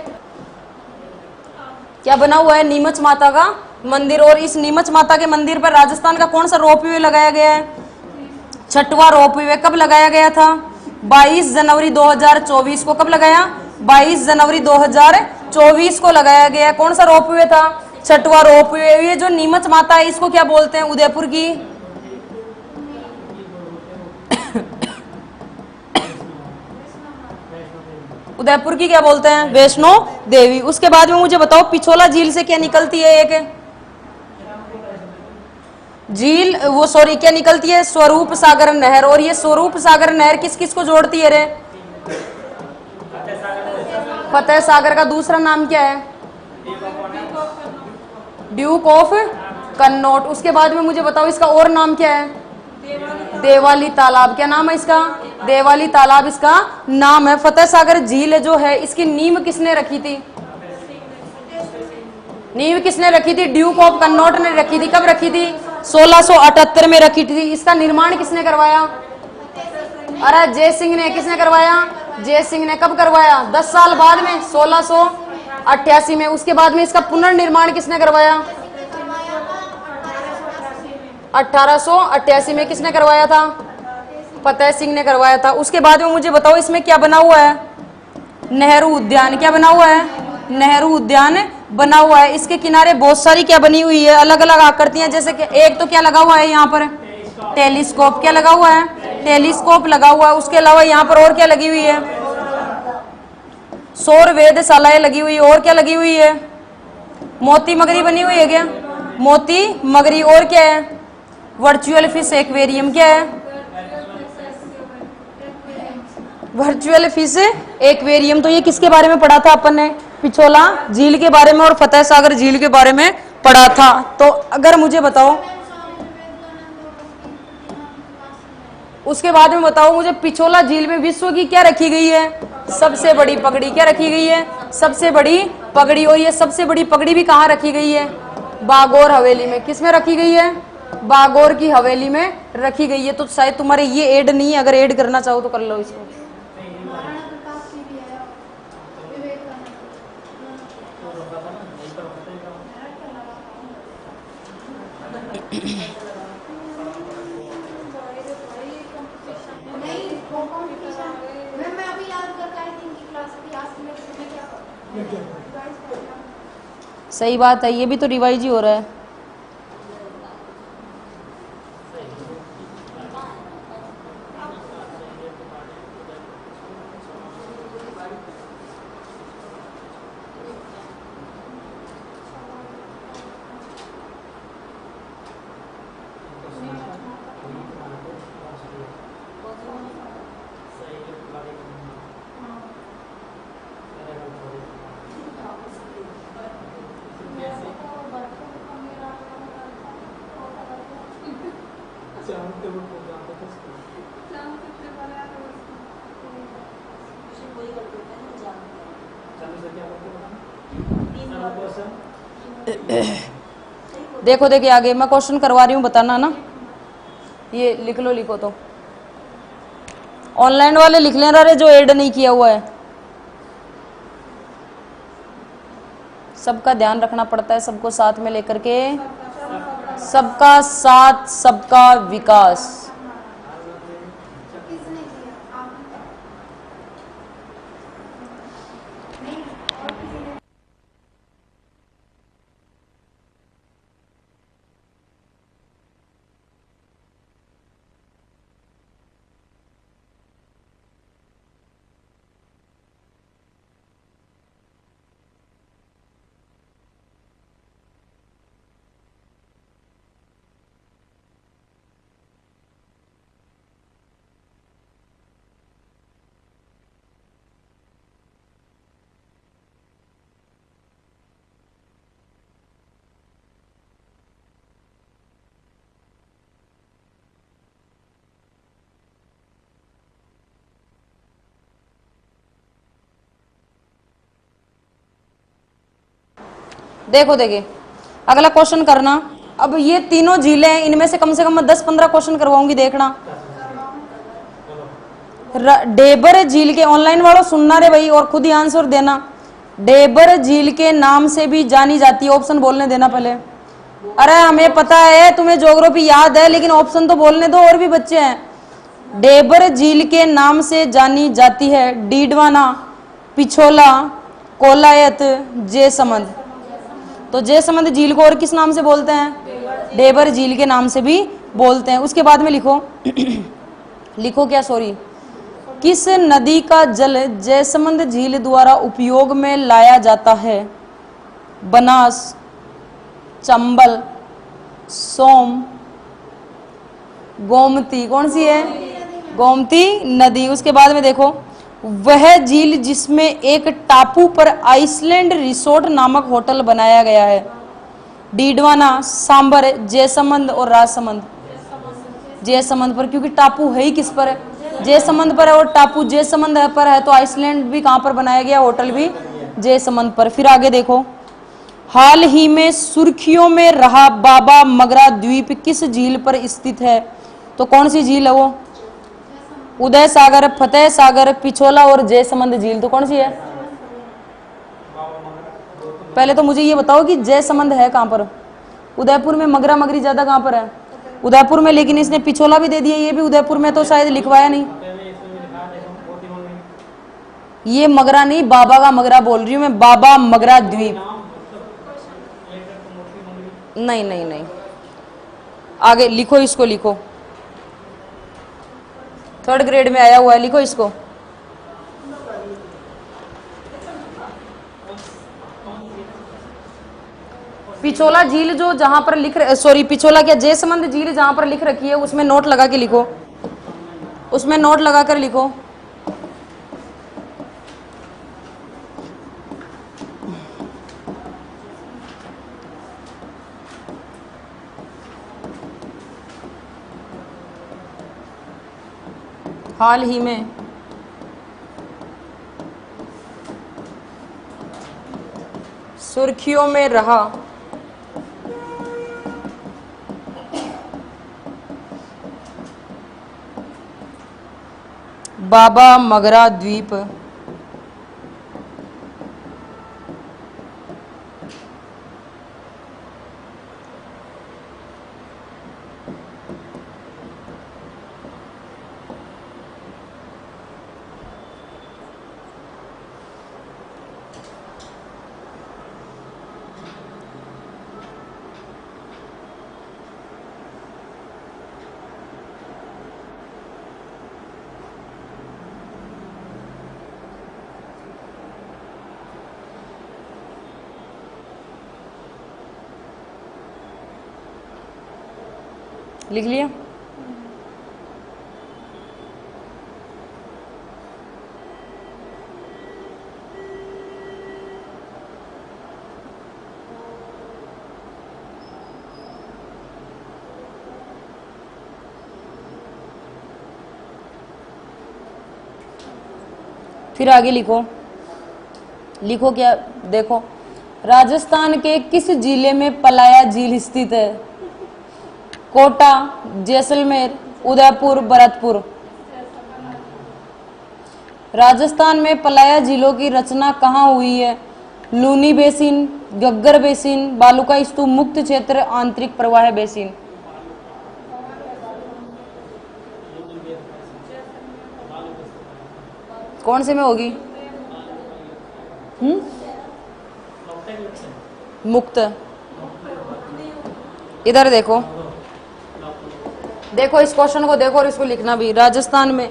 क्या बना हुआ है? नीमच माता का मंदिर। और इस नीमच माता के मंदिर पर राजस्थान का कौन सा रोपवे लगाया गया है? 6वां रोपवे। कब लगाया गया था? 22 जनवरी 2024 को। कब लगाया? 22 जनवरी 2024 को लगाया गया। कौन सा रोपवे था? 6वां रोपवे। ये जो नीमच माता है इसको क्या बोलते हैं? उदयपुर की उदयपुर की क्या बोलते हैं? वैष्णो देवी। उसके बाद में मुझे बताओ, पिछोला झील से क्या निकलती है? एक झील, वो सॉरी, क्या निकलती है? स्वरूप सागर नहर। और ये स्वरूप सागर नहर किस किस को जोड़ती है रे? फतेह सागर का दूसरा नाम क्या है? Duke of Connaught. उसके बाद में मुझे बताओ, इसका और नाम क्या है? देवाली तालाब। क्या नाम है इसका? देवाली तालाब इसका नाम है। फतेह सागर झील जो है इसकी नींव किसने रखी थी? नींव किसने रखी थी? ड्यूक ऑफ कन्नौट ने रखी थी। कब रखी थी? 1678 में रखी थी। इसका निर्माण किसने करवाया? अरे जय सिंह ने। किसने करवाया? जय सिंह ने। कब करवाया? 10 साल बाद में, 1688 में। उसके बाद में इसका पुनर्निर्माण किसने करवाया? 1888 में। किसने करवाया था? फतेह सिंह ने करवाया था। उसके बाद में मुझे बताओ, इसमें क्या बना हुआ है? नेहरू उद्यान। क्या बना हुआ है? नेहरू उद्यान बना हुआ है। इसके किनारे बहुत सारी क्या बनी हुई है? अलग अलग आकृतियां। जैसे कि एक तो क्या लगा हुआ है यहाँ पर? टेलीस्कोप। क्या लगा हुआ है? टेलीस्कोप लगा हुआ है। उसके अलावा यहाँ पर और क्या लगी हुई है? सौर वेधशालाएं लगी हुई है। और क्या लगी हुई है? मोती मगरी बनी हुई है। क्या? मोती मगरी। और क्या है? Virtual fish aquarium. क्या है? Virtual fish aquarium. तो ये किसके बारे में पढ़ा था अपन ने? पिछोला झील के बारे में और फतेह सागर झील के बारे में पढ़ा था। तो अगर मुझे बताओ, उसके बाद में बताओ मुझे, पिछोला झील में विश्व की क्या रखी गई है? सबसे बड़ी पगड़ी। क्या रखी गई है? सबसे बड़ी पगड़ी। और ये सबसे बड़ी पगड़ी भी कहाँ रखी गई है? बागोर हवेली में। किसमें रखी गई है? बागोर की हवेली में रखी गई है। तो शायद तुम्हारे ये ऐड नहीं है, अगर ऐड करना चाहो तो कर लो इसको। सही बात है, ये भी तो रिवाइज ही हो रहा है। देखो देखिए आगे मैं क्वेश्चन करवा रही हूँ, बताना ना। ये लिख लो, लिखो तो ऑनलाइन वाले लिख लेना रे, जो ऐड नहीं किया हुआ है। सबका ध्यान रखना पड़ता है, सबको साथ में लेकर के। सबका साथ सबका विकास। देखो देखिए, अगला क्वेश्चन करना। अब ये तीनों झीलें हैं, इनमें से कम मैं 10-15 क्वेश्चन करवाऊंगी, देखना। डेबर झील के, ऑनलाइन वालों सुनना रे भाई, और खुद ही आंसर देना। डेबर झील के नाम से भी जानी जाती है, ऑप्शन बोलने देना पहले। अरे हमें पता है तुम्हें ज्योग्राफी याद है, लेकिन ऑप्शन तो बोलने दो, और भी बच्चे हैं। डेबर झील के नाम से जानी जाती है डीडवाना, पिछोला, कोलायत, जयसमंद। तो जयसमंद झील को और किस नाम से बोलते हैं? डेबर झील के नाम से भी बोलते हैं। उसके बाद में लिखो लिखो क्या, सॉरी, किस नदी का जल जयसमंद झील द्वारा उपयोग में लाया जाता है? बनास, चंबल, सोम, गोमती। कौन सी है? गोमती नदी। उसके बाद में देखो, वह झील जिसमें एक टापू पर आइसलैंड रिसोर्ट नामक होटल बनाया गया है। डीडवाना, सांबर, जयसमंद और राजसमंद। जयसमंद पर, क्योंकि टापू है ही किस पर है? जयसमंद पर है, और टापू जयसमंद पर है, तो आइसलैंड भी कहां पर बनाया गया? होटल भी जयसमंद पर। फिर आगे देखो, हाल ही में सुर्खियों में रहा बाबा मगरा द्वीप किस झील पर स्थित है? तो कौन सी झील है वो? उदय सागर, फतेह सागर, पिछोला और जयसमंद झील। तो कौन सी है? पहले तो मुझे ये बताओ कि जयसमंद है कहां पर? उदयपुर में। मगरा मगरी ज्यादा कहां पर है? उदयपुर में, लेकिन इसने पिछोला भी दे दिया, ये भी उदयपुर में, तो शायद लिखवाया नहीं। ये मगरा नहीं, बाबा का मगरा बोल रही हूं मैं, बाबा मगरा द्वीप। नहीं नहीं नहीं, आगे लिखो, इसको लिखो, 3rd ग्रेड में आया हुआ है, लिखो इसको। पिछोला झील जो जहां पर लिख, सॉरी पिछोला क्या, जयसमंद झील जहां पर लिख रखी है, उसमें नोट लगा के लिखो, उसमें नोट लगा कर लिखो। हाल ही में सुर्खियों में रहा बाबा मगरा द्वीप लिख लिया? फिर आगे लिखो, लिखो क्या, देखो, राजस्थान के किस जिले में पलाया झील स्थित है? कोटा, जैसलमेर, उदयपुर, भरतपुर। राजस्थान में पलाया झीलों की रचना कहाँ हुई है? लूनी बेसिन, गग्गर बेसिन, बालूका स्तूप मुक्त क्षेत्र, आंतरिक प्रवाह बेसिन। कौन से में होगी? मुक्त। इधर देखो, देखो इस क्वेश्चन को देखो और इसको लिखना भी। राजस्थान में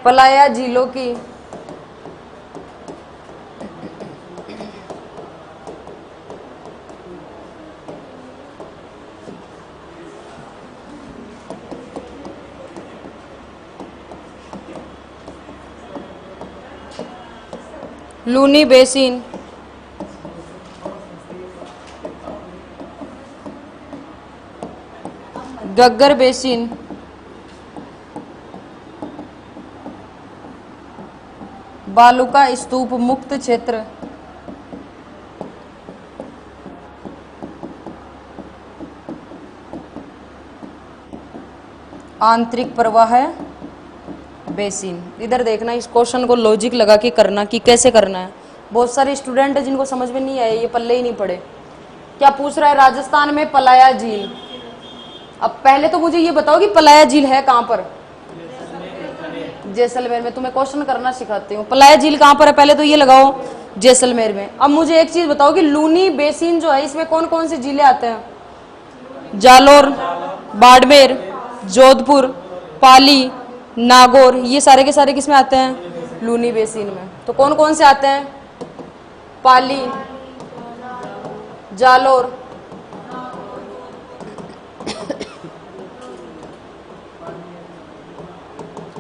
पलाया झीलों की लूनी बेसिन, गग्गर बेसिन, बालू का स्तूप मुक्त क्षेत्र। आंतरिक प्रवाह बेसिन। इधर देखना, इस क्वेश्चन को लॉजिक लगा के करना कि कैसे करना है। बहुत सारे स्टूडेंट है जिनको समझ में नहीं आए, ये पल्ले ही नहीं पड़े। क्या पूछ रहा है? राजस्थान में पलाया झील। अब पहले तो मुझे ये बताओ कि पलाया झील है कहां पर? जैसलमेर में। तुम्हें क्वेश्चन करना सिखाती हूँ। पलाया झील कहां पर है पहले तो ये लगाओ, जैसलमेर में। अब मुझे एक चीज बताओ कि लूनी बेसिन जो है इसमें कौन कौन सी जिले आते हैं? जालोर, बाड़मेर, जोधपुर, पाली, नागौर, ये सारे के सारे किस में आते हैं? लूनी बेसिन में। तो कौन कौन से आते हैं? पाली, जालोर,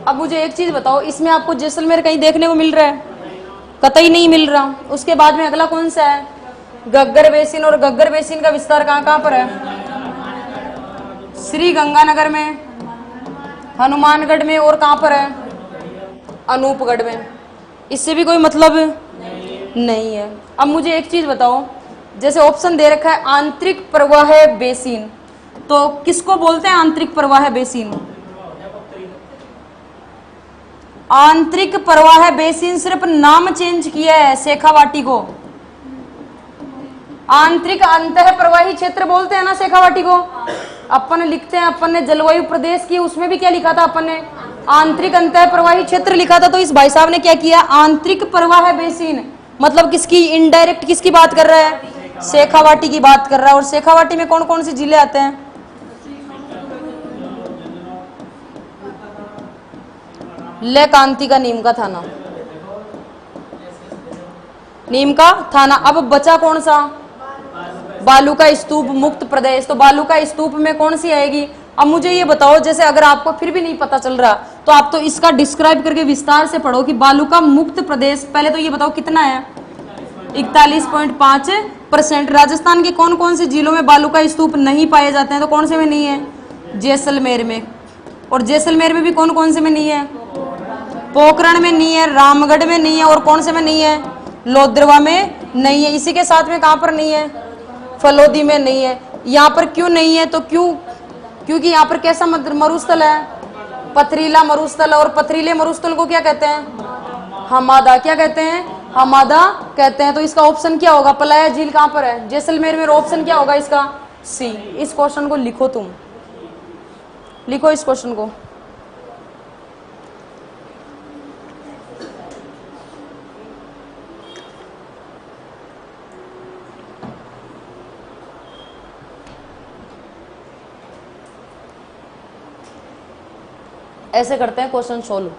अब मुझे एक चीज बताओ, इसमें आपको जैसलमेर कहीं देखने को मिल रहा है? कतई नहीं मिल रहा। उसके बाद में अगला कौन सा है? घग्गर बेसिन। और घग्गर बेसिन का विस्तार कहां कहां पर है? श्री गंगानगर में, हनुमानगढ़ में, और कहां पर है? अनूपगढ़ में। इससे भी कोई मतलब नहीं है। अब मुझे एक चीज बताओ, जैसे ऑप्शन दे रखा है आंतरिक प्रवाह बेसिन, तो किसको बोलते हैं आंतरिक प्रवाह बेसिन? आंतरिक प्रवाह बेसिन सिर्फ नाम चेंज किया है शेखावाटी को। आंतरिक अंतः प्रवाही क्षेत्र बोलते हैं ना शेखावाटी को। अपन लिखते हैं, अपन ने जलवायु प्रदेश की, उसमें भी क्या लिखा था अपन ने? आंतरिक अंतः प्रवाही क्षेत्र लिखा था। तो इस भाई साहब ने क्या किया? आंतरिक प्रवाह बेसिन मतलब किसकी? इनडायरेक्ट किसकी बात कर रहा है? शेखावाटी की बात कर रहा है। और शेखावाटी में कौन कौन से जिले आते हैं? लेकांती का नीम का थाना, नीम का थाना। अब बचा कौन सा? बालू का स्तूप मुक्त प्रदेश। तो बालू का स्तूप में कौन सी आएगी? अब मुझे ये बताओ, जैसे अगर आपको फिर भी नहीं पता चल रहा तो आप तो इसका डिस्क्राइब करके विस्तार से पढ़ो कि बालू का मुक्त प्रदेश। पहले तो ये बताओ कितना है? 41.5%। राजस्थान के कौन कौन से जिलों में बालू का स्तूप नहीं पाए जाते हैं? तो कौन से में नहीं है? जैसलमेर में। और जैसलमेर में भी कौन कौन से में नहीं है? पोखरण में नहीं है, रामगढ़ में नहीं है, और कौन से में नहीं है? लोदरवा में नहीं है। इसी के साथ में कहां पर नहीं है? फलोदी में नहीं है। यहाँ पर क्यों नहीं है? तो क्योंकि यहाँ पर कैसा मरुस्थल है? पथरीला मरुस्थल। और पथरीले मरुस्थल को क्या कहते हैं? हमादा। क्या कहते हैं? हमादा कहते हैं। तो इसका ऑप्शन क्या होगा? पलाया झील कहां पर है? जैसलमेर में। ऑप्शन क्या होगा इसका? सी। इस क्वेश्चन को लिखो, तुम लिखो इस क्वेश्चन को। ऐसे करते हैं क्वेश्चन सोल्व।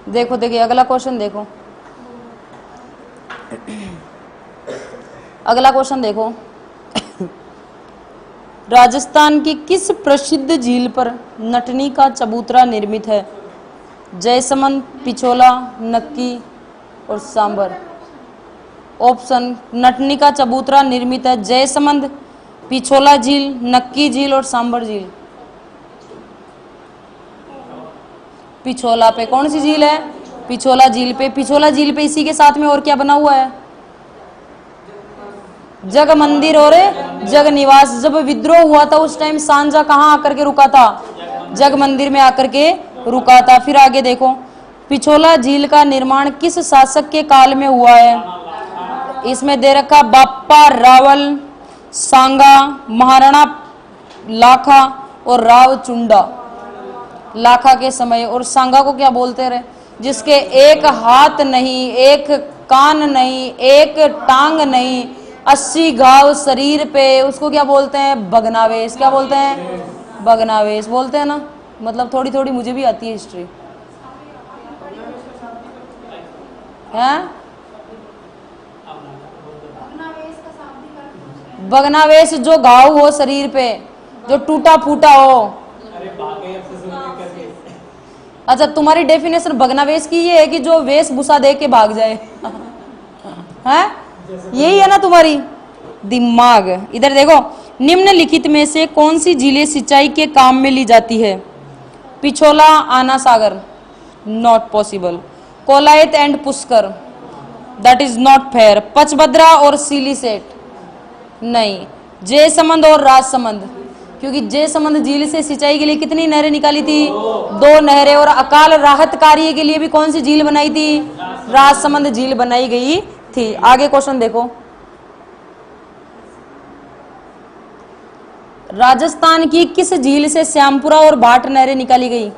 देखो देखिए अगला क्वेश्चन देखो, अगला क्वेश्चन देखो। राजस्थान की किस प्रसिद्ध झील पर नटनी का चबूतरा निर्मित है? जयसमंद, पिछोला, नक्की और सांबर। ऑप्शन, नटनी का चबूतरा निर्मित है जयसमंद, पिछोला झील, नक्की झील और सांबर झील। पिछोला पे कौन सी झील है? पिछोला झील पे। पिछोला झील पे इसी के साथ में और क्या बना हुआ है? जग मंदिर और जग निवास। जब विद्रोह हुआ था उस टाइम सांझा कहाँ आकर के रुका था? जग मंदिर में आकर के रुका था। फिर आगे देखो, पिछोला झील का निर्माण किस शासक के काल में हुआ है? इसमें दे रखा बाप्पा रावल, सांगा, महाराणा लाखा और राव चुंडा। लाखा के समय। और सांगा को क्या बोलते रहे? जिसके एक हाथ नहीं, एक कान नहीं, एक टांग नहीं, 80 घाव शरीर पे, उसको क्या बोलते हैं? भगनावेश। क्या बोलते हैं? भगनावेश बोलते हैं ना। मतलब थोड़ी थोड़ी मुझे भी आती है हिस्ट्री है। भगनावेश जो घाव हो शरीर पे, जो टूटा फूटा हो। अच्छा, तुम्हारी डेफिनेशन भगनावेश की ये है कि जो वेशभूषा दे के भाग जाए है? यही है ना तुम्हारी दिमाग। इधर देखो, निम्नलिखित में से कौन सी झीलें सिंचाई के काम में ली जाती है? Pichola, Ana Sagar, not possible. Kolayat and Pushkar, that is not fair. Pachbhadra और सिलीसेट, नहीं। जयसमंद और राजसमंद, क्योंकि जयसमंद झील से सिंचाई के लिए कितनी नहरें निकाली थी? 2 नहरें। और अकाल राहत कार्य के लिए भी कौन सी झील बनाई थी? राजसमंद झील बनाई गई थी। आगे क्वेश्चन देखो, राजस्थान की किस झील से श्यामपुरा और भाट नहरें निकाली गई?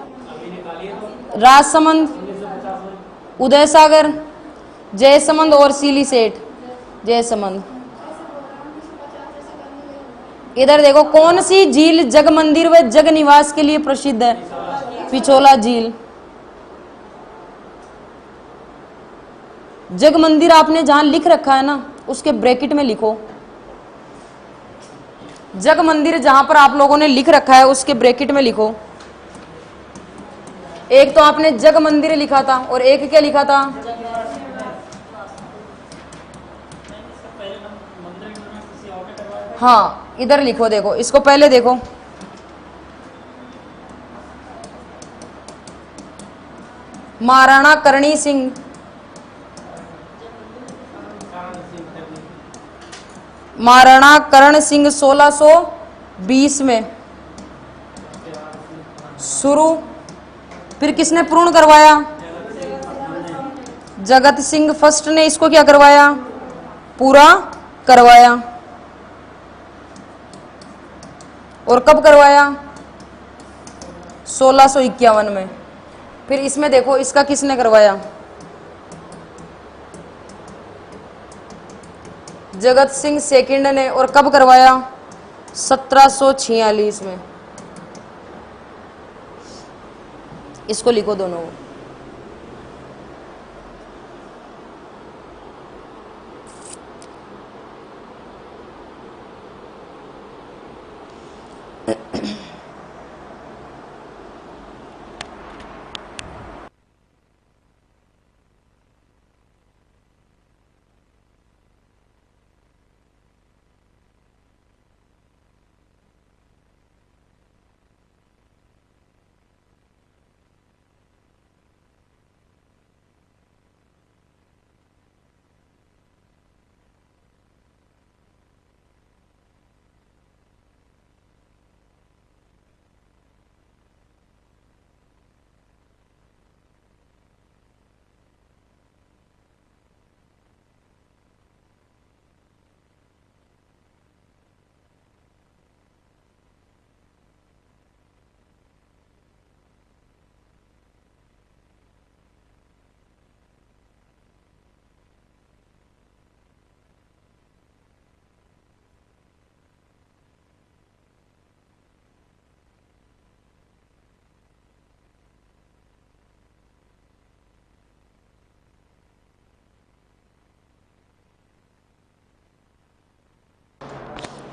राजसमंद, उदय सागर, जयसमंद और सिलीसेट। जयसमंद। इधर देखो, कौन सी झील जग मंदिर व जग निवास के लिए प्रसिद्ध है? पिछोला झील। जग मंदिर आपने जहां लिख रखा है ना, उसके ब्रैकेट में लिखो। जग मंदिर जहां पर आप लोगों ने लिख रखा है उसके ब्रैकेट में लिखो। एक तो आपने जग मंदिर लिखा था और एक क्या लिखा था? हाँ, इधर लिखो। देखो इसको पहले देखो, महाराणा करणी सिंह, महाराणा करण सिंह 1620 में शुरू। फिर किसने पूर्ण करवाया? जगत सिंह फर्स्ट ने इसको क्या करवाया? पूरा करवाया। और कब करवाया? 1651 में। फिर इसमें देखो, इसका किसने करवाया? जगत सिंह सेकंड ने। और कब करवाया? 1746 में। इसको लिखो दोनों।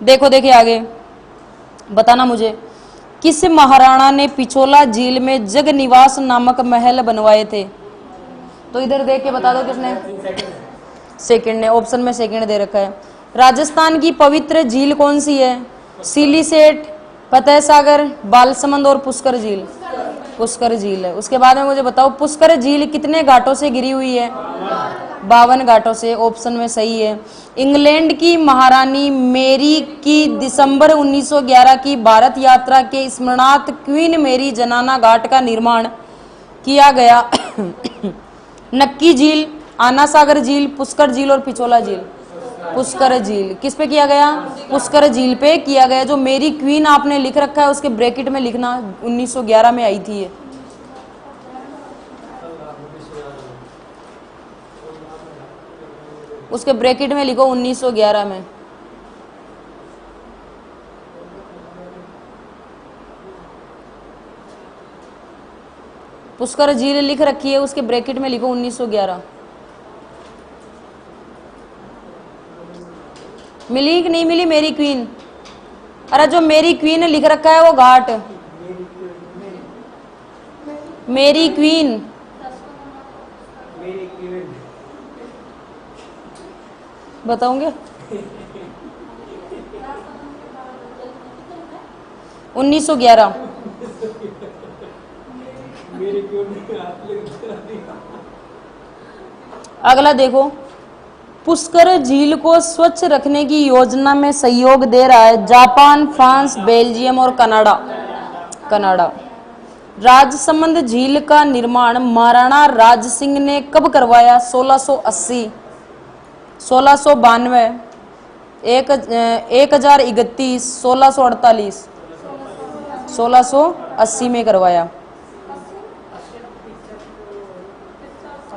देखो देखिए आगे बताना मुझे, किस महाराणा ने पिछोला झील में जगनिवास नामक महल बनवाए थे? तो इधर देख के बता दो किसने। सेकंड ने, ऑप्शन में सेकंड दे रखा है। राजस्थान की पवित्र झील कौन सी है? सिलीसेट, फतेह सागर, बालसमंद और पुष्कर झील। पुष्कर झील है। उसके बाद में मुझे बताओ पुष्कर झील कितने घाटों से घिरी हुई है? 52 घाटों से, ऑप्शन में सही है। इंग्लैंड की महारानी मेरी की दिसंबर 1911 की भारत यात्रा के स्मरणार्थ क्वीन मेरी जनाना घाट का निर्माण किया गया। नक्की झील, आना सागर झील, पुष्कर झील और पिछोला झील। पुष्कर झील किस पे किया गया? पुष्कर झील पे किया गया। जो मेरी क्वीन आपने लिख रखा है उसके ब्रैकेट में लिखना 1911 में आई थी ये। उसके ब्रैकेट में लिखो 1911 में। पुष्कर झील लिख रखी है, उसके ब्रैकेट में लिखो 1911। मिली कि नहीं मिली मेरी क्वीन? अरे जो मेरी क्वीन लिख रखा है वो घाट, मेरी क्वीन। बताऊंगे 1911। अगला देखो, पुष्कर झील को स्वच्छ रखने की योजना में सहयोग दे रहा है जापान, फ्रांस, बेल्जियम और कनाडा। राजसमंद झील का निर्माण महाराणा राज सिंह ने कब करवाया? 1680, 1692, 1031, 1648, 1680 में करवाया।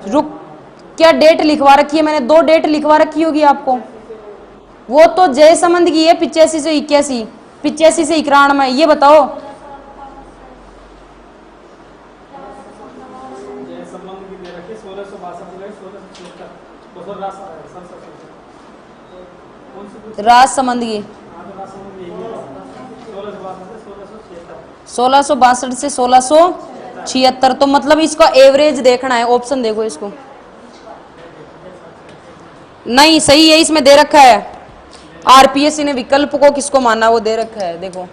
रुक, क्या डेट लिखवा रखी है मैंने? 2 डेट लिखवा रखी होगी आपको। वो तो जयसमंद की है 85 से 81, 85 से 91। ये बताओ राजसमंद की 1662 से 1676। तो मतलब इसका एवरेज देखना है। ऑप्शन देखो इसको। नहीं सही है, इसमें दे रखा है। आरपीएससी ने विकल्प को किसको माना वो दे रखा है, देखो।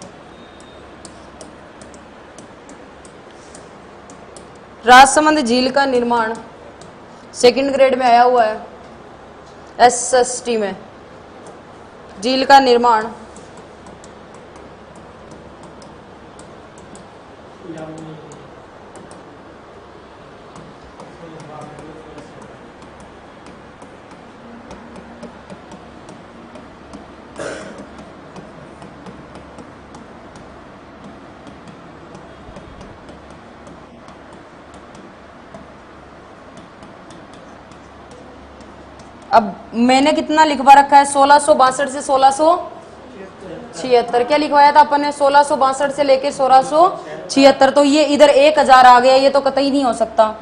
राजसमंद झील का निर्माण सेकंड ग्रेड में आया हुआ है, एसएसटी में। झील का निर्माण अब मैंने कितना लिखवा रखा है? 1662 से 1676। क्या लिखवाया था अपन ने? 1662 से लेके 1676। तो ये इधर 1000 आ गया, ये तो कतई नहीं हो सकता।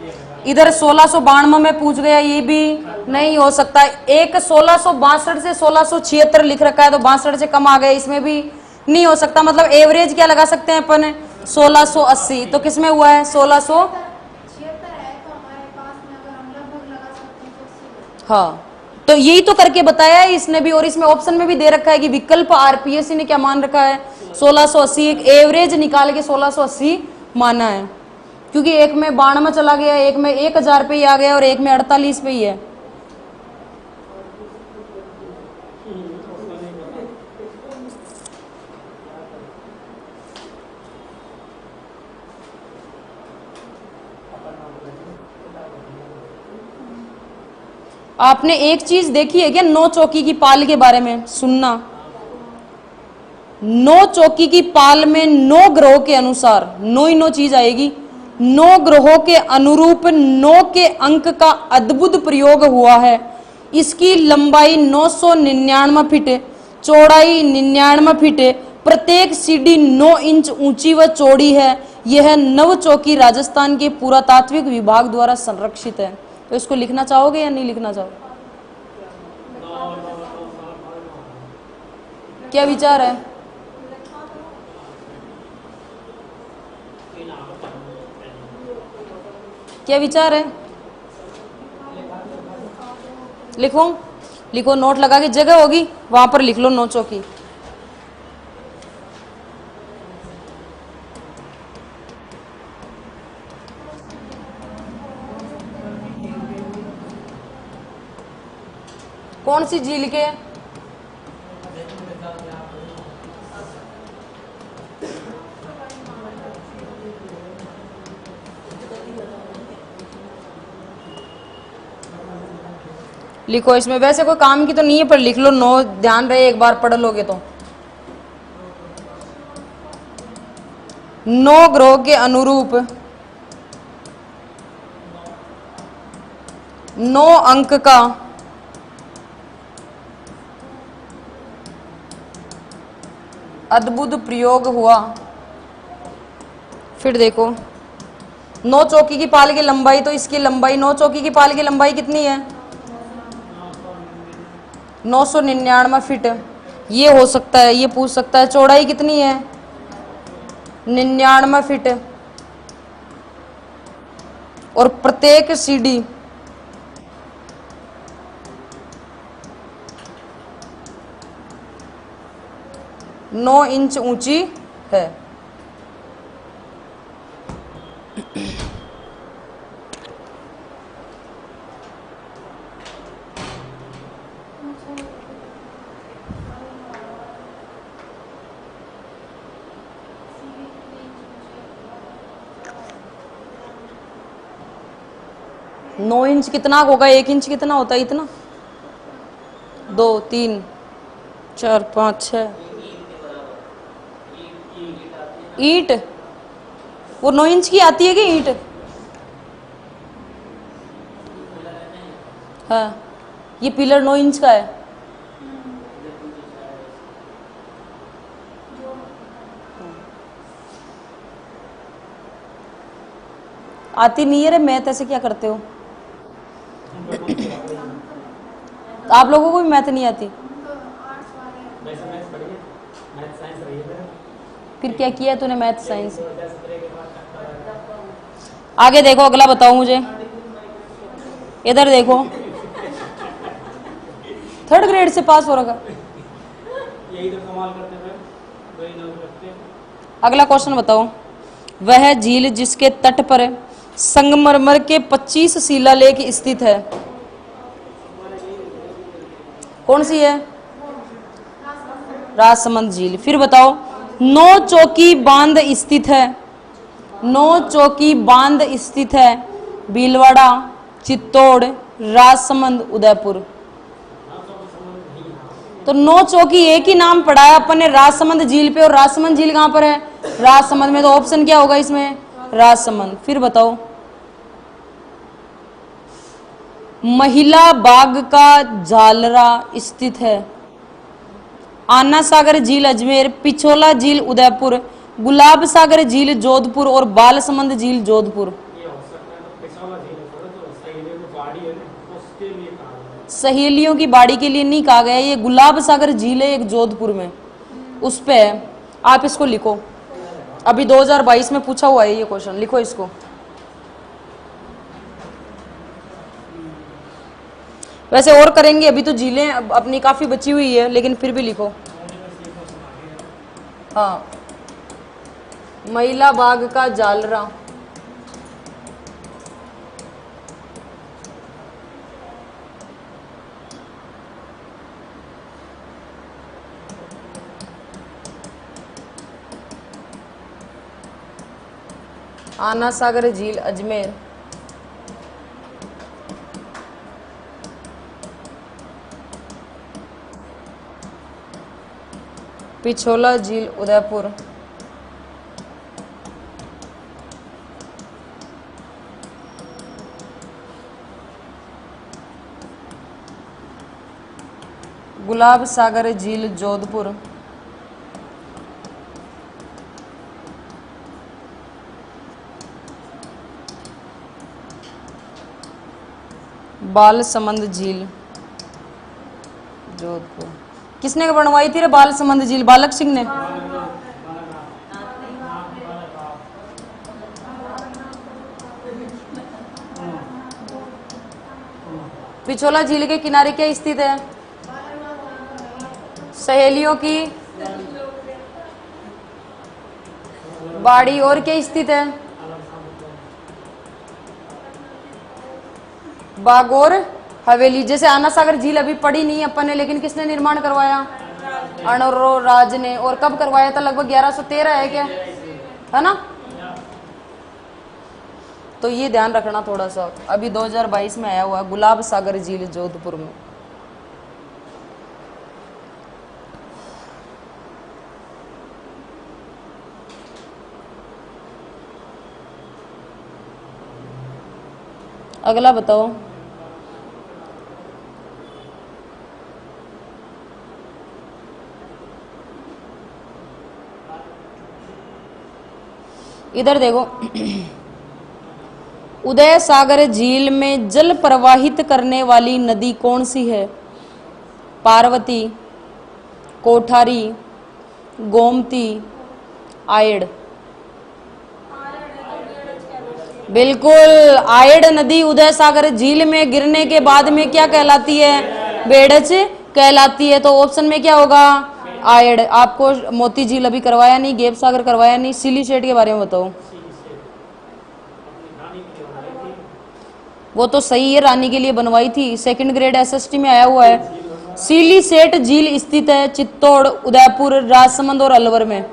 इधर 1692 में पूछ गया, ये भी नहीं हो सकता। एक 1662 से 1676 लिख रखा है तो 62 से कम आ गया, इसमें भी नहीं हो सकता। मतलब एवरेज क्या लगा सकते हैं अपन? 1680। तो किसमें हुआ है? 1600। हाँ, तो यही तो करके बताया है इसने भी। और इसमें ऑप्शन में भी दे रखा है कि विकल्प आरपीएससी ने क्या मान रखा है? 1680। एक एवरेज निकाल के 1680 माना है, क्योंकि एक में 92 में चला गया, एक में 1000 पे ही आ गया और एक में 48 पे ही है। आपने एक चीज देखी है क्या? 9 चौकी की पाल के बारे में सुनना। 9 चौकी की पाल में 9 ग्रहों के अनुसार 9 ही 9 चीज आएगी। 9 ग्रहों के अनुरूप 9 के अंक का अद्भुत प्रयोग हुआ है। इसकी लंबाई 999 फीट, चौड़ाई 99 फीट, प्रत्येक सीढ़ी 9 इंच ऊंची व चौड़ी है। यह नव चौकी राजस्थान के पुरातात्विक विभाग द्वारा संरक्षित है। तो इसको लिखना चाहोगे या नहीं लिखना चाहोगे? क्या विचार है? क्या विचार है? लिखो, लिखो, नोट लगा के जगह होगी वहां पर लिख लो नो चौकी। कौन सी झील के? लिखो, इसमें वैसे कोई काम की तो नहीं है पर लिख लो, नो ध्यान रहे, एक बार पढ़ लोगे तो। 9 ग्रह के अनुरूप 9 अंक का अद्भुत प्रयोग हुआ। फिर देखो, 9 चौकी की पाल की लंबाई, तो इसकी लंबाई 9 चौकी की पाल की लंबाई कितनी है? 999 फीट। ये हो सकता है, ये पूछ सकता है चौड़ाई कितनी है? 99 फीट। और प्रत्येक सीढ़ी 9 इंच ऊंची है। नौ इंच कितना होगा? 1 इंच कितना होता है? इतना। 2 3 4 5 6 ईंट। वो 9 इंच की आती है कि ईंट? हाँ, ये पिलर 9 इंच का है। आती नहीं है रे मैथ, ऐसे क्या करते हो? तो आप लोगों को भी मैथ नहीं आती? फिर क्या किया तूने मैथ साइंस? आगे देखो, अगला बताओ मुझे। इधर देखो, 3rd ग्रेड से पास हो रखा। यही तो कमाल करते हैं। अगला क्वेश्चन बताओ। वह झील जिसके तट पर संगमरमर के 25 शिलालेख स्थित है, कौन सी है? राजसमंद झील। फिर बताओ, 9 चौकी बांध स्थित है। 9 चौकी बांध स्थित है भीलवाड़ा, चित्तौड़, राजसमंद, उदयपुर। तो 9 चौकी एक ही नाम पड़ा है अपन ने राजसमंद झील पे, और राजसमंद झील कहां पर है? राजसमंद में। तो ऑप्शन क्या होगा इसमें? राजसमंद। फिर बताओ, महिला बाग का झालरा स्थित है। आना सागर झील अजमेर, पिछोला झील उदयपुर, गुलाब सागर झील जोधपुर और बालसमंद झील जोधपुर। सहेलियों की बाड़ी के लिए नहीं कहा गया, ये गुलाब सागर झील है एक जोधपुर में, उस पे है। आप इसको लिखो, अभी 2022 में पूछा हुआ है ये क्वेश्चन, लिखो इसको। वैसे और करेंगे, अभी तो झीलें अपनी काफी बची हुई है, लेकिन फिर भी लिखो। हाँ, महिला बाग का झालरा। आना सागर झील अजमेर। पिछोला झील उदयपुर। गुलाब सागर झील जोधपुर। बालसमंद झील जोधपुर। किसने बनवाई थी रे बाल समंद झील? बालक सिंह ने। पिछोला झील के किनारे क्या स्थित है? सहेलियों की बाड़ी। और क्या स्थित है? बाग और हवेली। जैसे आना सागर झील अभी पड़ी नहीं अपन ने, लेकिन किसने निर्माण करवाया? अणोरो राज ने। और कब करवाया था? लगभग 1113 है क्या, है ना? तो ये ध्यान रखना थोड़ा सा। अभी 2022 में आया हुआ गुलाब सागर झील जोधपुर में। अगला बताओ। इधर देखो, उदय सागर झील में जल प्रवाहित करने वाली नदी कौन सी है? पार्वती, कोठारी, गोमती, आयड़। बिल्कुल, आयड़ नदी उदय सागर झील में गिरने के बाद में क्या कहलाती है? बेड़च कहलाती है। तो ऑप्शन में क्या होगा? आयड़। आपको मोती झील अभी करवाया नहीं, गेप सागर करवाया नहीं। सिली सेट के बारे में बताओ। वो तो सही है, रानी के लिए बनवाई थी। सेकंड ग्रेड एसएसटी में आया हुआ है। सीली सेट झील स्थित है चित्तौड़, उदयपुर, राजसमंद और अलवर में।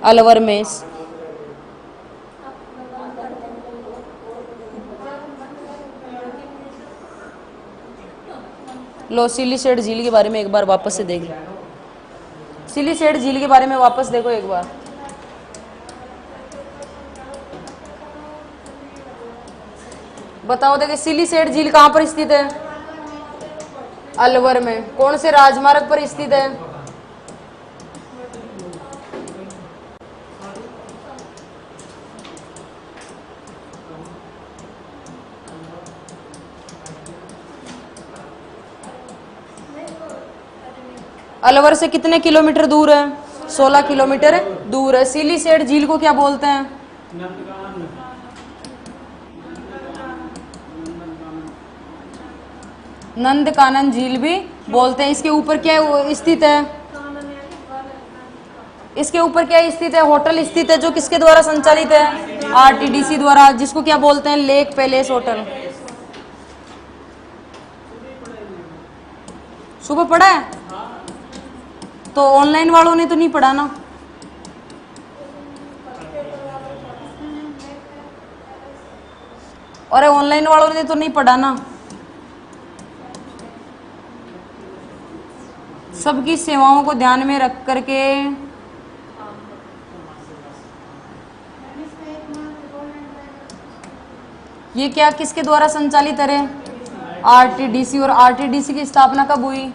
अलवर में। लो, सिली सेट झील के बारे में एक बार वापस से देख लो। सिली सेट झील के बारे में वापस देखो एक बार। बताओ देखिए, सिली सेट झील कहां पर स्थित है? अलवर में। कौन से राजमार्ग पर स्थित है? अलवर से कितने किलोमीटर दूर है? 16 किलोमीटर दूर है। सिली सेट झील को क्या बोलते हैं? नंद कानन झील भी बोलते हैं। इसके ऊपर क्या स्थित है? इसके ऊपर क्या स्थित है? होटल स्थित है, जो किसके द्वारा संचालित है? आरटीडीसी द्वारा, जिसको क्या बोलते हैं? Lake palace hotel. सुबह पढ़ा है? तो ऑनलाइन वालों ने तो नहीं पढ़ा ना? अरे ऑनलाइन वालों ने तो नहीं पढ़ा ना? सबकी सेवाओं को ध्यान में रख करके ये क्या किसके द्वारा संचालित है? आरटीडीसी। और आरटीडीसी की स्थापना कब हुई?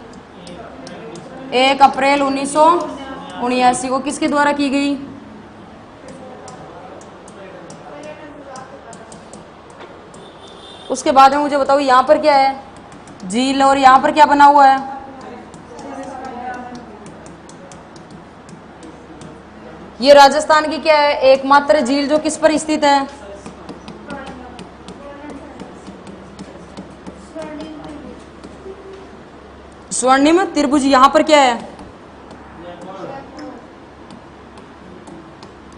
1 अप्रैल 1979 को। किसके द्वारा की गई? उसके बाद में मुझे बताओ, यहाँ पर क्या है? झील। और यहाँ पर क्या बना हुआ है? ये राजस्थान की क्या है? एकमात्र झील जो किस पर स्थित है? स्वर्णिम त्रिभुज। यहाँ पर क्या है?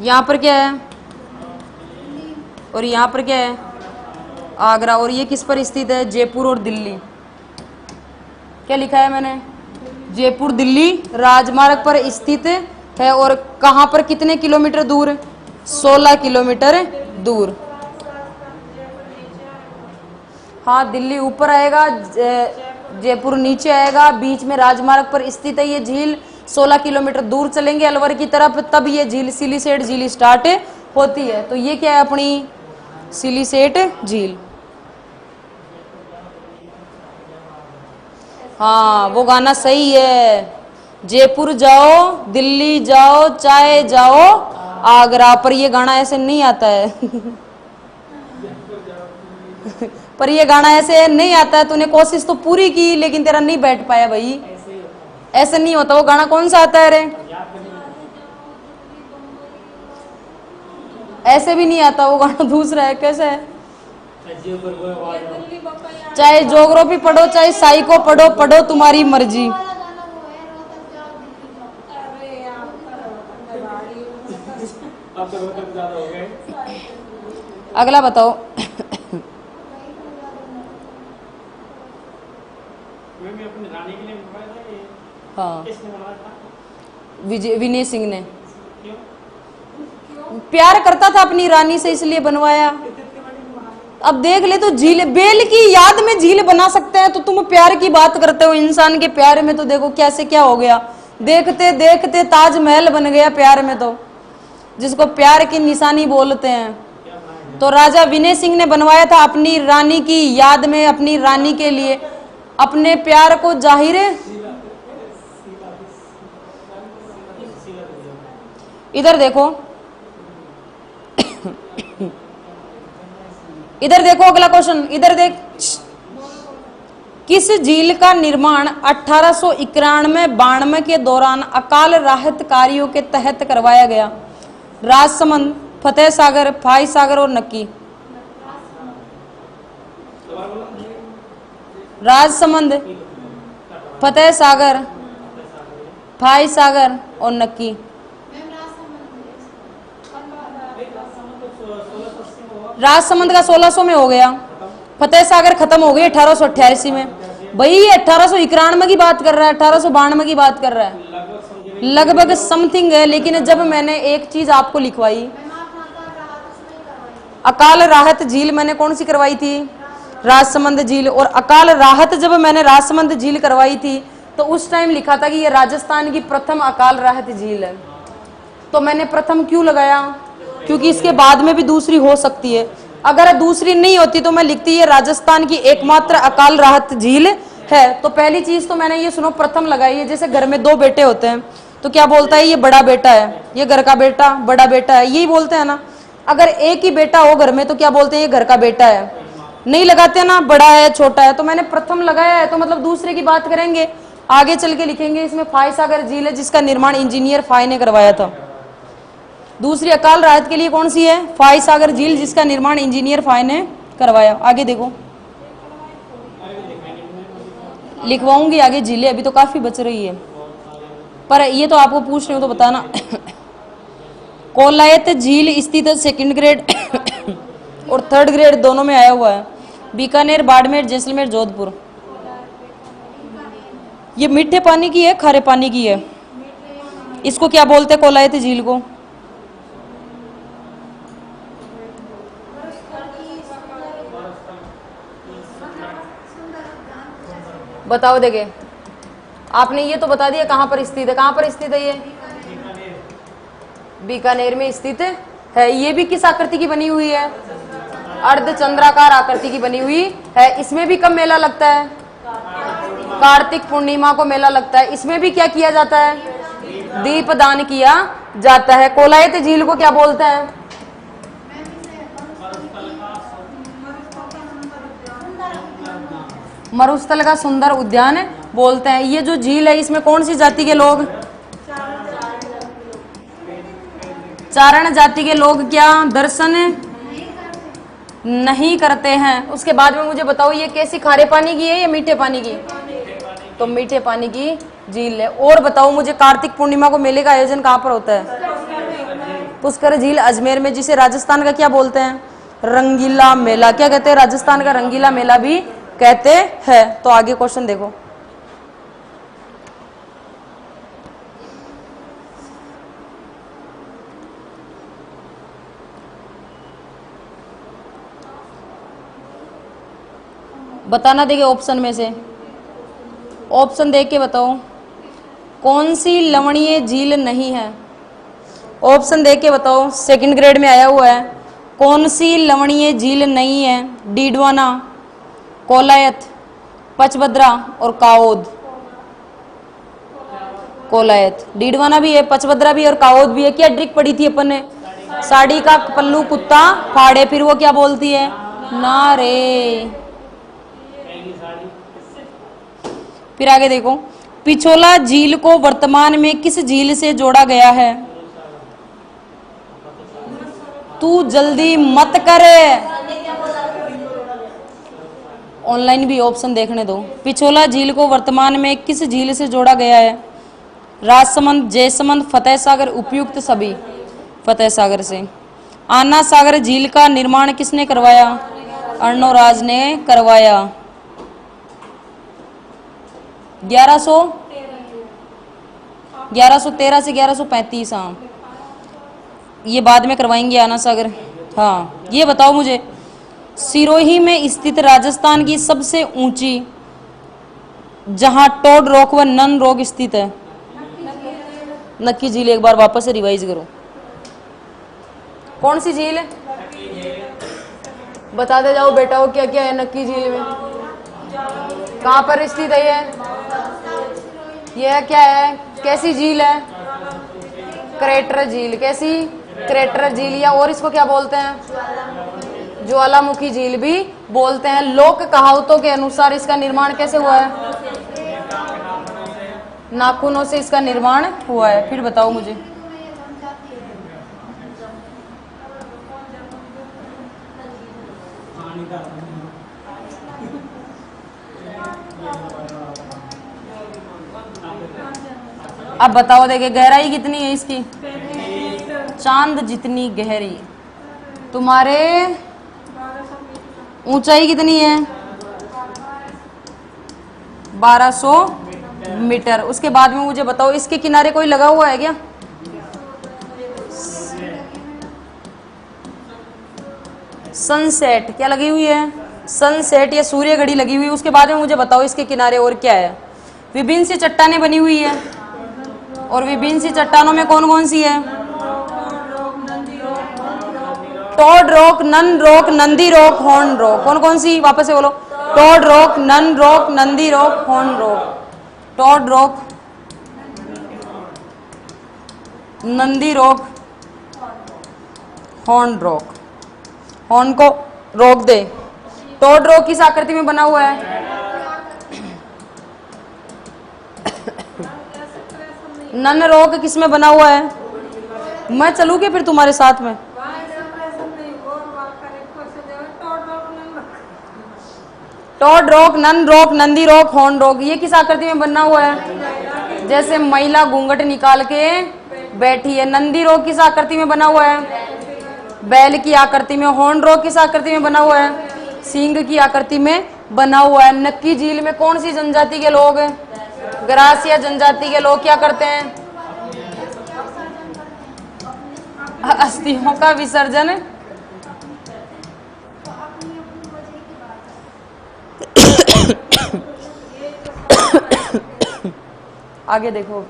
यहाँ पर क्या है? और यहाँ पर क्या है? आगरा। और ये किस पर स्थित है? जयपुर और दिल्ली। क्या लिखा है मैंने? जयपुर दिल्ली राजमार्ग पर स्थित है। और कहां पर कितने किलोमीटर दूर? 16 किलोमीटर दूर। हाँ, दिल्ली ऊपर आएगा, जयपुर नीचे आएगा, बीच में राजमार्ग पर स्थित है ये झील। 16 किलोमीटर दूर चलेंगे अलवर की तरफ, तब ये झील सिली सेट झील स्टार्ट होती है। तो ये क्या है? अपनी सिली सेट झील। हाँ, वो गाना सही है। जयपुर जाओ, दिल्ली जाओ, चाहे जाओ आगरा। पर ये गाना ऐसे नहीं आता है। पर ये गाना ऐसे नहीं आता है। तूने कोशिश तो पूरी की, लेकिन तेरा नहीं बैठ पाया भाई। ऐसे नहीं होता। वो गाना कौन सा आता है रे? ऐसे भी नहीं आता, वो गाना दूसरा है। कैसे है? चाहे ज्योग्राफी पढ़ो चाहे साइको पढ़ो, पढ़ो तुम्हारी मर्जी। अगला बताओ। हाँ, विनय सिंह ने प्यार करता था अपनी रानी से इसलिए बनवाया। अब देख ले, तो झील बेल की याद में झील बना सकते हैं, तो तुम प्यार की बात करते हो। इंसान के प्यार में तो देखो कैसे क्या हो गया, देखते देखते ताजमहल बन गया प्यार में, तो जिसको प्यार की निशानी बोलते हैं। तो राजा विनय सिंह ने बनवाया था अपनी रानी की याद में, अपनी रानी के लिए, अपने प्यार को जाहिर। इधर देखो, इधर देखो अगला क्वेश्चन, इधर देख। किस झील का निर्माण 1891-92 के दौरान अकाल राहत कार्यों के तहत करवाया गया? राजसमंद, फतेह सागर, फाई सागर और नक्की। राजसमंद, फतेह सागर, फाई सागर और नक्की। राजसमंद का 1600 में हो गया, फतेह सागर खत्म हो गई 1888 में। भाई ये 1891 की बात कर रहा है, 1892 की बात कर रहा है, लगभग समथिंग है। लेकिन जब मैंने एक चीज आपको लिखवाई, अकाल राहत झील मैंने कौन सी करवाई थी? राजसमंद झील। और अकाल राहत जब मैंने राजसमंद झील करवाई थी तो उस टाइम लिखा था कि ये राजस्थान की प्रथम अकाल राहत झील है। तो मैंने प्रथम क्यों लगाया? क्योंकि इसके बाद में भी दूसरी हो सकती है। अगर दूसरी नहीं होती तो मैं लिखती ये राजस्थान की एकमात्र अकाल राहत झील है। तो पहली चीज तो मैंने ये सुनो प्रथम लगाई है। जैसे घर में दो बेटे होते हैं तो क्या बोलता है? ये बड़ा बेटा है, ये घर का बेटा, बड़ा बेटा है, यही बोलते हैं ना। अगर एक ही बेटा हो घर में तो क्या बोलते हैं? ये घर का बेटा है, नहीं लगाते ना, बड़ा है, छोटा है। तो मैंने प्रथम लगाया है, तो मतलब दूसरे की बात करेंगे, आगे चल के लिखेंगे इसमें फाई सागर झील है जिसका निर्माण इंजीनियर फाई ने करवाया था। दूसरी अकाल राहत के लिए कौन सी है? फाई सागर झील जिसका निर्माण इंजीनियर फाई ने करवाया। आगे देखो, लिखवाऊंगी आगे झीलें, अभी तो काफी बच रही है, पर ये तो आपको पूछ रही हूँ तो बताना। कोलायत झील स्थित सेकंड ग्रेड और थर्ड ग्रेड दोनों में आया हुआ है। बीकानेर, बाड़मेर, जैसलमेर, जोधपुर। ये मीठे पानी की है, खारे पानी की है। इसको क्या बोलते हैं कोलायत झील को? बताओ। देखे आपने ये तो बता दिया कहां पर स्थित है। कहां पर स्थित है? ये बीकानेर में स्थित है। ये भी किस आकृति की बनी हुई है? अर्धचंद्राकार आकृति की बनी हुई है। इसमें भी कब मेला लगता है? कार्तिक पूर्णिमा को मेला लगता है। इसमें भी क्या किया जाता है? दीपदान किया जाता है। कोलायत झील को क्या बोलते हैं? मरुस्थल का सुंदर उद्यान बोलते हैं। ये जो झील है इसमें कौन सी जाति के लोग? चारण जाति के लोग क्या दर्शन नहीं करते हैं। उसके बाद में मुझे बताओ ये कैसी, खारे पानी की है या मीठे पानी की? तो मीठे पानी की झील है। और बताओ मुझे कार्तिक पूर्णिमा को मेले का आयोजन कहाँ पर होता है? पुष्कर झील अजमेर में, जिसे राजस्थान का क्या बोलते हैं? रंगीला मेला। क्या कहते हैं? राजस्थान का रंगीला मेला भी कहते हैं। तो आगे क्वेश्चन देखो। बताना देखिए ऑप्शन में से, ऑप्शन देख के बताओ कौन सी लवणीय झील नहीं है। ऑप्शन देख के बताओ, सेकंड ग्रेड में आया हुआ है। कौन सी लवणीय झील नहीं है? डीडवाना, कोलायत, पचभद्रा और काओद। कोलायत, डीडवाना भी है, पचभद्रा भी और काओद भी है। क्या ट्रिक पड़ी थी अपन ने? साड़ी का पल्लू कुत्ता फाड़े, फिर वो क्या बोलती है? ना रे। फिर आगे देखो, पिछोला झील को वर्तमान में किस झील से जोड़ा गया है? तू जल्दी मत करे, ऑनलाइन भी ऑप्शन देखने दो। पिछोला झील को वर्तमान में किस झील से जोड़ा गया है? राजसमंद, जयसमंद, फतेह सागर, उपयुक्त सभी। फतेह सागर से। आना सागर झील का निर्माण किसने करवाया? अर्णोराज ने करवाया। 1113 से 1135। हाँ, ये बाद में करवाएंगे आना सागर। हाँ, ये बताओ मुझे, सिरोही में स्थित राजस्थान की सबसे ऊंची, जहां टोड रॉक व नन रॉक स्थित है? नक्की झील। एक बार वापस से रिवाइज करो, कौन सी झील है? बताते जाओ बेटा, वो क्या क्या है नक्की झील में? कहाँ पर स्थित है ये क्या है? कैसी झील है? क्रेटर झील। कैसी? क्रेटर झील, या और इसको क्या बोलते हैं? ज्वालामुखी झील भी बोलते हैं। लोक कहावतों के अनुसार इसका निर्माण कैसे हुआ है? नाखूनों से इसका निर्माण हुआ है। फिर बताओ मुझे, अब बताओ, देखिए गहराई कितनी है इसकी? चांद जितनी गहरी। तुम्हारे ऊंचाई कितनी है? 1200 मीटर। उसके बाद में मुझे बताओ, इसके किनारे कोई लगा हुआ है क्या? सनसेट क्या लगी हुई है? सनसेट या सूर्य घड़ी लगी हुई है। उसके बाद में मुझे बताओ, इसके किनारे और क्या है? विभिन्न सी चट्टानें बनी हुई है, और विभिन्न सी चट्टानों में कौन कौन सी है? Toad rock, nun rock, Nandi rock, horn rock. कौन कौन सी? वापस से बोलो। Toad rock, nun rock, Nandi rock, horn rock. Toad rock, Nandi rock, horn rock. Horn को रोक दे। टोड रॉक किस आकृति में बना हुआ है? नन रॉक किस में बना हुआ है? मैं चलूँ क्या फिर तुम्हारे साथ में? Toad rock, nun rock, Nandi rock, horn rock, ये किस आकृति में बना हुआ है? जैसे महिला घूंघट निकाल के बैठी है। नंदी रॉक किस आकृति में बना हुआ है? बैल की आकृति में। हॉर्न रॉक किस आकृति में बना हुआ है? सींग की आकृति में बना हुआ है। नक्की झील में कौन सी जनजाति के लोग? ग्रासिया जनजाति के लोग क्या करते हैं? अस्थियों का विसर्जन। आगे देखो,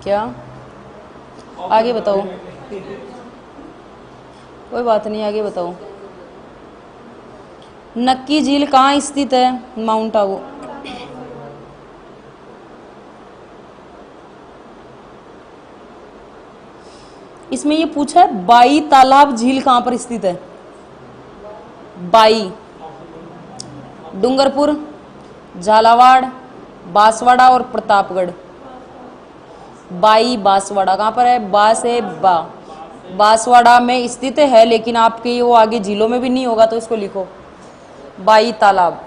क्या आगे बताओ? कोई बात नहीं, आगे बताओ। नक्की झील कहाँ स्थित है? माउंट आबू। इसमें ये पूछा है बाई तालाब झील कहां पर स्थित है? बाई, डूंगरपुर, झालावाड़, बांसवाड़ा और प्रतापगढ़। बाई बांसवाड़ा कहां पर है? बा से बा, बांसवाड़ा में स्थित है, लेकिन आपके वो आगे जिलों में भी नहीं होगा, तो इसको लिखो बाई तालाब।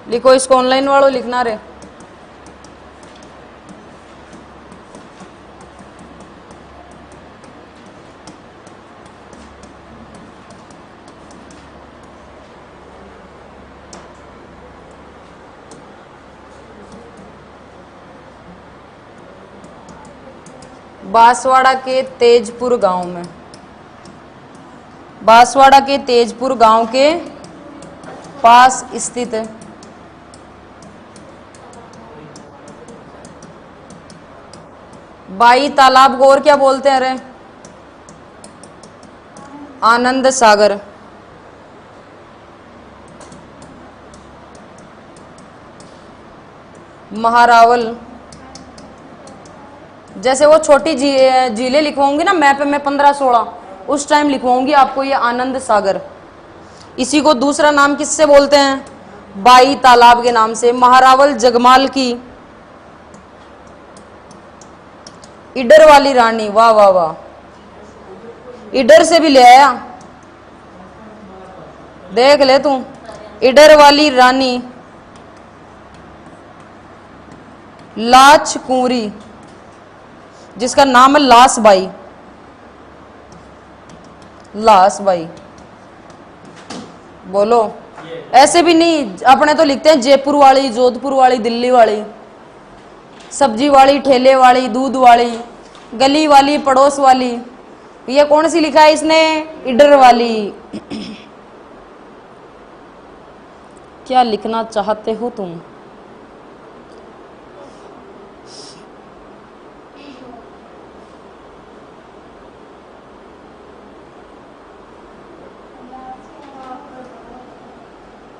लिखो इसको, ऑनलाइन वालों लिखना रे। बांसवाड़ा के तेजपुर गांव में, बांसवाड़ा के तेजपुर गांव के पास स्थित है। बाई तालाब को और क्या बोलते हैं? अरे आनंद सागर। महारावल, जैसे वो छोटी झीलें लिखवाऊंगी ना मैप में 15-16, उस टाइम लिखवाऊंगी आपको ये आनंद सागर। इसी को दूसरा नाम किससे बोलते हैं? बाई तालाब के नाम से। महारावल जगमाल की इडर वाली रानी, वाह वाह वाह, इडर से भी ले आया, देख ले तू। इडर वाली रानी लाच कुंवरी, जिसका नाम है लास बाई। लास बाई, बोलो। ऐसे भी नहीं, अपने तो लिखते हैं जयपुर वाली, जोधपुर वाली, दिल्ली वाली, सब्जी वाली, ठेले वाली, दूध वाली, गली वाली, पड़ोस वाली। ये कौन सी लिखा है इसने? इडर वाली। क्या लिखना चाहते हो तुम?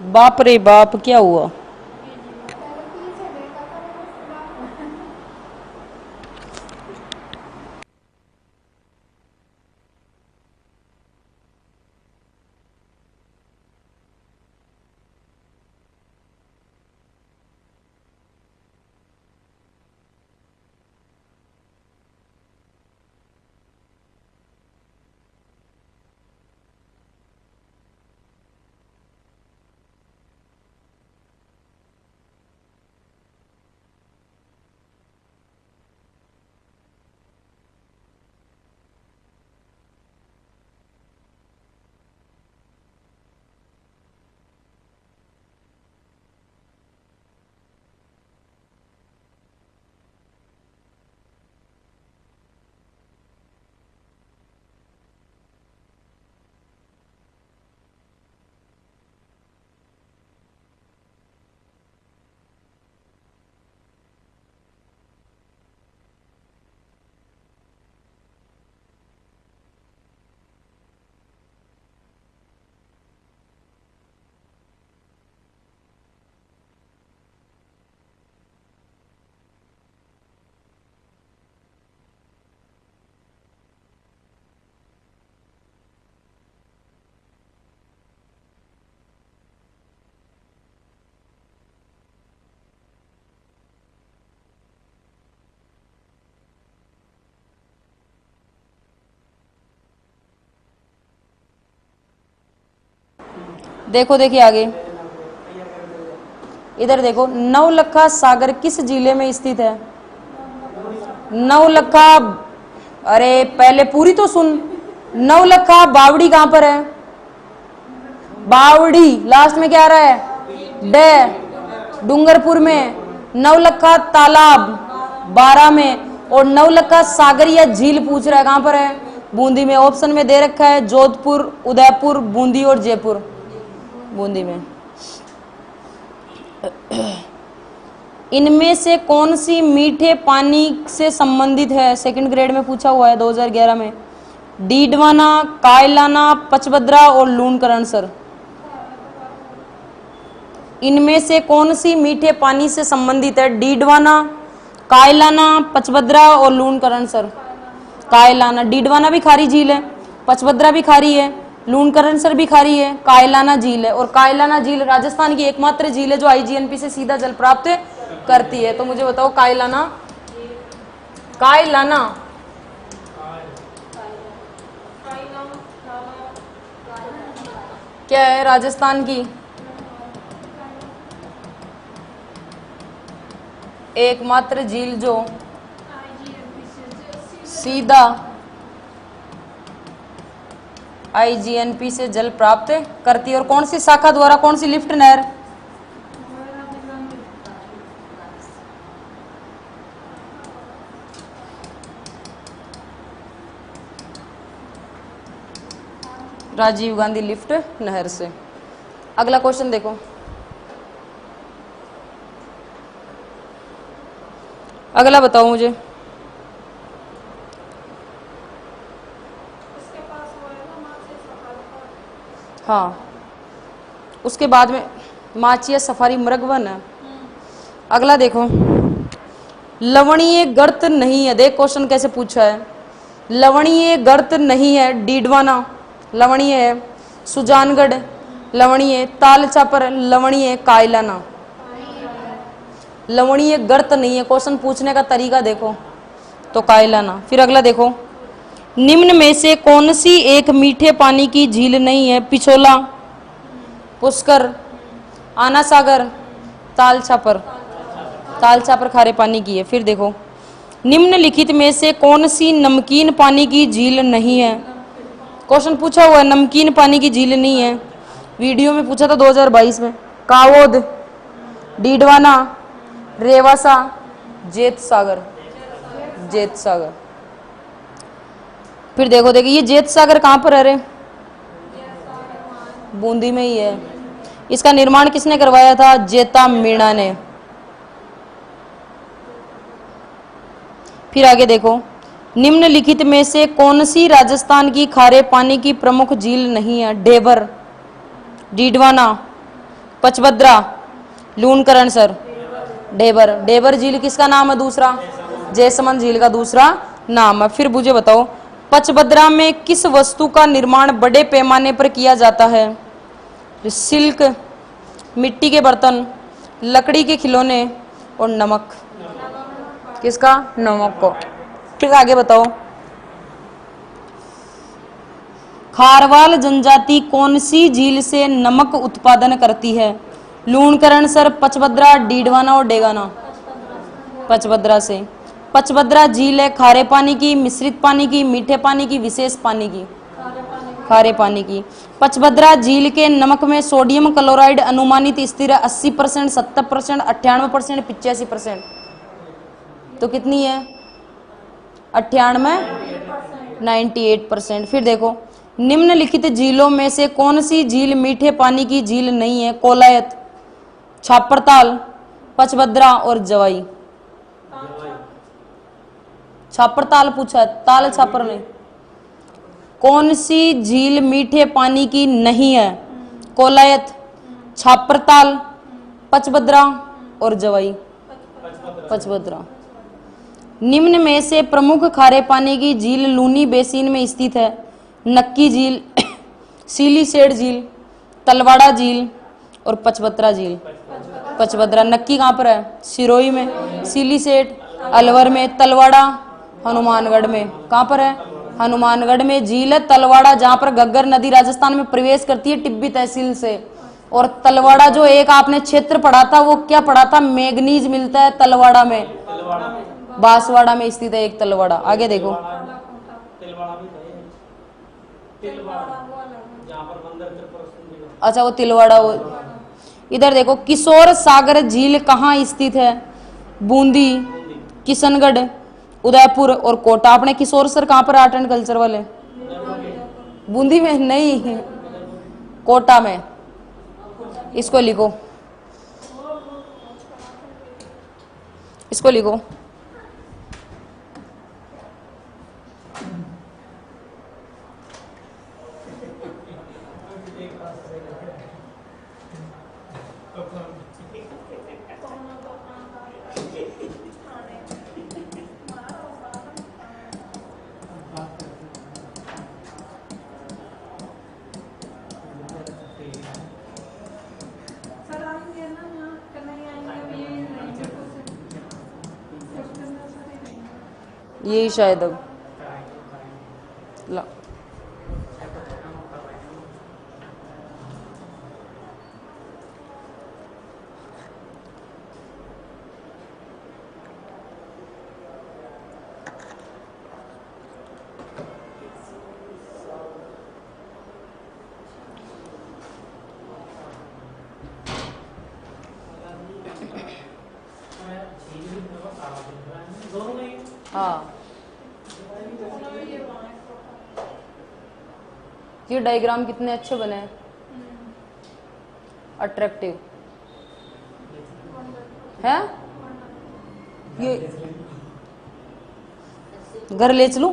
बाप रे बाप, क्या हुआ? देखो देखिए आगे, इधर देखो। नवलखा सागर किस जिले में स्थित है? नवलखा, अरे पहले पूरी तो सुन। नवलखा बावड़ी कहां पर है? बावड़ी लास्ट में क्या आ रहा है? डे। डूंगरपुर में। नवलखा तालाब 12 में। और नवलखा सागर या झील पूछ रहा है कहां पर है? बूंदी में। ऑप्शन में दे रखा है जोधपुर, उदयपुर, बूंदी और जयपुर। बूंदी में। इनमें से कौन सी मीठे पानी से संबंधित है? सेकंड ग्रेड में पूछा हुआ है 2011 में। डीडवाना, कायलाना, पचभद्रा और लूणकरण सर। इनमें से कौन सी मीठे पानी से संबंधित है? डीडवाना, कायलाना, पचभद्रा और लूणकरण सर। कायलाना। डीडवाना भी खारी झील है, पचभद्रा भी खारी है, लूणकरण सर भी खारी है, कायलाना झील है। और कायलाना झील राजस्थान की एकमात्र झील है जो आईजीएनपी से सीधा जल प्राप्त करती है। तो मुझे बताओ कायलाना, कायलाना क्या है? राजस्थान की एकमात्र झील जो सीधा आईजीएनपी से जल प्राप्त करती है। और कौन सी शाखा द्वारा, कौन सी लिफ्ट नहर? राजीव गांधी लिफ्ट नहर से। अगला क्वेश्चन देखो। अगला बताओ मुझे। हाँ, उसके बाद में माचिया सफारी मृगवन है। अगला देखो, लवणीय गर्त नहीं है। देख क्वेश्चन कैसे पूछा है, लवणीय गर्त नहीं है, डीडवाना लवणीय है, सुजानगढ़ लवणीय, ताल चापर लवणीय, कायलाना लवणीय गर्त नहीं है। क्वेश्चन पूछने का तरीका देखो, तो कायलाना। फिर अगला देखो, निम्न में से कौन सी एक मीठे पानी की झील नहीं है? पिछोला, पुष्कर, आना सागर, ताल छापर। ताल छापर खारे पानी की है। फिर देखो, निम्नलिखित में से कौन सी नमकीन पानी की झील नहीं है? क्वेश्चन पूछा हुआ है, नमकीन पानी की झील नहीं है। वीडियो में पूछा था 2022 में। कावोद, डीडवाना, रेवासा, जेत सागर। जेत सागर। फिर देखो ये जेत सागर कहां पर है रे? बूंदी में ही है। इसका निर्माण किसने करवाया था? जेता मीणा ने। फिर आगे देखो, निम्नलिखित में से कौन सी राजस्थान की खारे पानी की प्रमुख झील नहीं है? ढेबर, डीडवाना, पचभद्रा, लूणकरण सर। ढेबर। ढेबर झील किसका नाम है? दूसरा जयसमंद झील का दूसरा नाम है। फिर मुझे बताओ, पचभद्रा में किस वस्तु का निर्माण बड़े पैमाने पर किया जाता है? सिल्क, मिट्टी के बर्तन, लकड़ी के खिलौने और नमक। किसका? नमक को। फिर आगे बताओ, खारवाल जनजाति कौन सी झील से नमक उत्पादन करती है? लूणकरण सर, पचभद्रा, डीडवाना और डेगाना। पचभद्रा से। पचभद्रा झील है खारे पानी की, मिश्रित पानी की, मीठे पानी की, विशेष पानी की? खारे पानी की। पचभद्रा झील के नमक में सोडियम क्लोराइड अनुमानित स्थिर है 80%, 70%, 98%, 85%। तो कितनी है? 98, 98%। फिर देखो, निम्नलिखित झीलों में से कौन सी झील मीठे पानी की झील नहीं है? कोलायत, छापरताल, पचभद्रा और जवाई। छापरताल पूछा है, ताल छापर नहीं। कौन सी झील मीठे पानी की नहीं है? कोलायत, छापरताल, पचभद्रा और जवाई। पचभद्रा। निम्न में से प्रमुख खारे पानी की झील लूनी बेसिन में स्थित है? नक्की झील, सीलीसेड झील, तलवाड़ा झील और पचभद्रा झील। पचभद्रा। नक्की कहाँ पर है? सिरोही में। सीलीसेड अलवर में, तलवाड़ा हनुमानगढ़ में। कहाँ पर है? हनुमानगढ़ में झील है तलवाड़ा, जहां पर घग्गर नदी राजस्थान में प्रवेश करती है टिब्बी तहसील से। और तलवाड़ा जो एक आपने क्षेत्र पढ़ा था, वो क्या पढ़ा था? मैग्नीज मिलता है तलवाड़ा में, बांसवाड़ा में स्थित है एक तलवाड़ा। आगे देखो, अच्छा वो तिलवाड़ा। वो इधर देखो, किशोर सागर झील कहाँ स्थित है? बूंदी, किशनगढ़, उदयपुर और कोटा। आपने किशोर सर कहाँ पर आर्ट एंड कल्चर वाले? बूंदी में नहीं, कोटा में। इसको लिखो, इसको लिखो। यही शायद अब ला। हाँ, ये डायग्राम कितने अच्छे बने हैं, अट्रैक्टिव है। ये घर ले चलूं?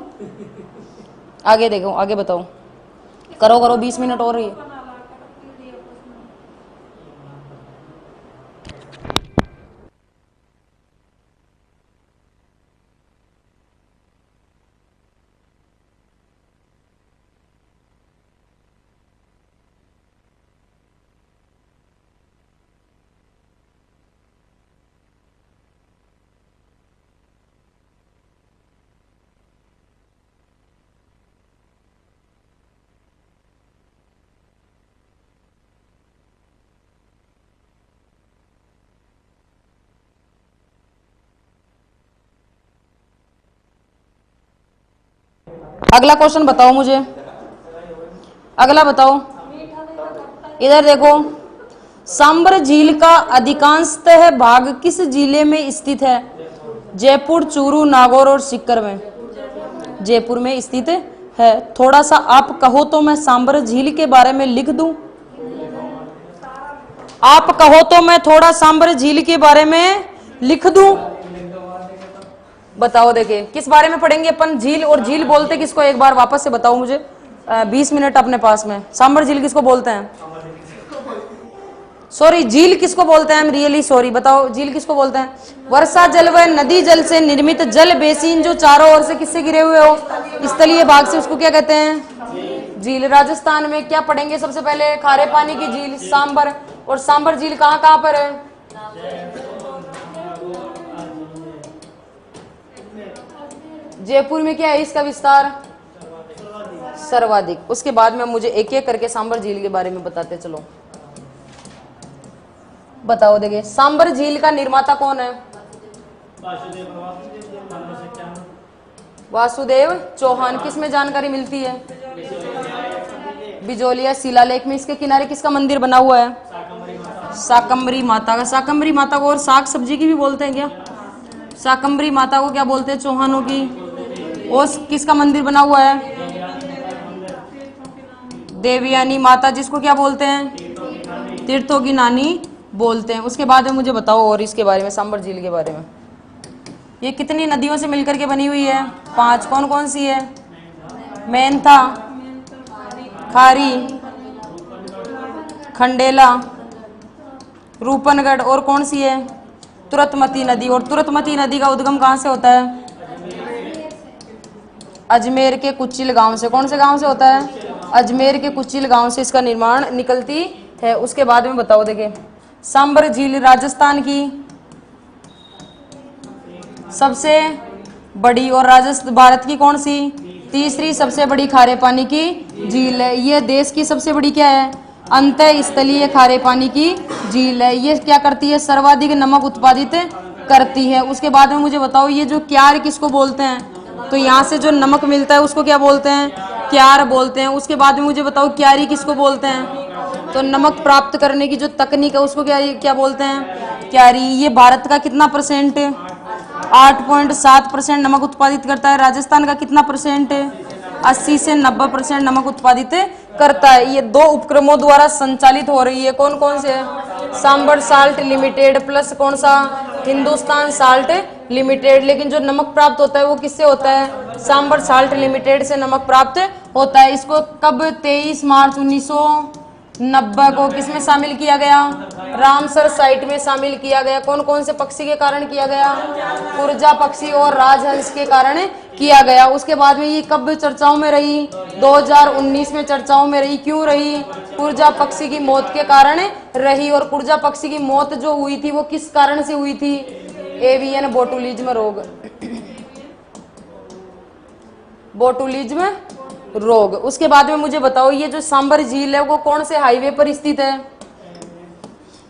आगे देखो, आगे बताओ। करो करो, 20 मिनट और ही है। अगला क्वेश्चन बताओ मुझे, अगला बताओ। इधर देखो, सांबर झील का अधिकांशतः भाग किस जिले में स्थित है? जयपुर, चूरू, नागौर और सीकर में। जयपुर में स्थित है। थोड़ा सा आप कहो तो मैं सांबर झील के बारे में लिख दूं। आप कहो तो मैं थोड़ा सांबर झील के बारे में लिख दूं। बताओ, देखिए किस बारे में पढ़ेंगे अपन? झील। और झील बोलते किसको, एक बार वापस से बताओ मुझे। 20 मिनट अपने पास में। सांबर झील किसको बोलते हैं? सॉरी, झील किसको बोलते हैं? I am really sorry. बताओ झील किसको बोलते हैं? वर्षा जल व नदी जल से निर्मित जल बेसिन जो चारों ओर से किससे घिरे हुए हो? स्थलीय भाग से, उसको क्या कहते हैं? झील। राजस्थान में क्या पढ़ेंगे सबसे पहले? खारे पानी की झील सांबर। और सांबर झील कहाँ कहाँ पर है? जयपुर में। क्या है इसका विस्तार? सर्वाधिक। उसके बाद में मुझे एक एक करके सांबर झील के बारे में बताते चलो। बताओ, देखिए सांबर झील का निर्माता कौन है? वासुदेव चौहान। किस में जानकारी मिलती है? बिजोलिया शिलालेख में। इसके किनारे किसका मंदिर बना हुआ है? शाकंभरी माता का। शाकंभरी माता को और साग सब्जी की भी बोलते हैं क्या? शाकंभरी माता को क्या बोलते हैं? चौहानों की। और किसका मंदिर बना हुआ है? देवयानी माता, जिसको क्या बोलते हैं? तीर्थों की नानी बोलते हैं। उसके बाद में मुझे बताओ और इसके बारे में, सांबर झील के बारे में। ये कितनी नदियों से मिलकर के बनी हुई है? 5। कौन कौन सी है? मेंथा, खारी, खंडेला, रूपनगढ़, और कौन सी है? तुरतमती नदी। और तुरतमती नदी का उद्गम कहाँ से होता है? अजमेर के कुचिल गांव से। कौन से गांव से होता है? अजमेर के कुचिल गांव से इसका निर्माण निकलती है। उसके बाद में बताओ, देखिए सांबर झील राजस्थान की सबसे बड़ी और भारत की कौन सी? तीसरी सबसे बड़ी खारे पानी की झील है। ये देश की सबसे बड़ी क्या है? अंतः स्थलीय खारे पानी की झील है। ये क्या करती है? सर्वाधिक नमक उत्पादित करती है। उसके बाद में मुझे बताओ, ये जो क्यार किसको बोलते हैं? तो यहाँ से जो नमक मिलता है उसको क्या बोलते हैं? क्यार बोलते हैं। उसके बाद में मुझे बताओ, क्यारी किसको बोलते हैं? तो नमक प्राप्त करने की जो तकनीक है उसको क्या बोलते हैं? क्यारी। ये भारत का कितना परसेंट? 8.7% नमक उत्पादित करता है। राजस्थान का कितना परसेंट? 80 से 90% नमक उत्पादित करता है। ये 2 उपक्रमों द्वारा संचालित हो रही है। कौन कौन से? सांबर साल्ट लिमिटेड प्लस कौन सा? Hindustan salt limited. लेकिन जो नमक प्राप्त होता है वो किससे होता है? सांबर साल्ट लिमिटेड से नमक प्राप्त होता है। इसको कब? 23 मार्च 1990 को किसमें शामिल किया गया? रामसर साइट में शामिल किया गया। कौन कौन से पक्षी के कारण किया गया? कुरजा पक्षी और राजहंस के कारण किया गया। उसके बाद में ये कब चर्चाओं में रही? 2019 में चर्चाओं में रही। क्यों रही? कुरजा पक्षी की मौत के कारण रही। और कुरजा पक्षी की मौत जो हुई थी वो किस कारण से हुई थी? एवियन बोटुलिज्म रोग। बोटुलिज्म रोग। उसके बाद में मुझे बताओ, ये जो सांबर झील है वो कौन से हाईवे पर स्थित है?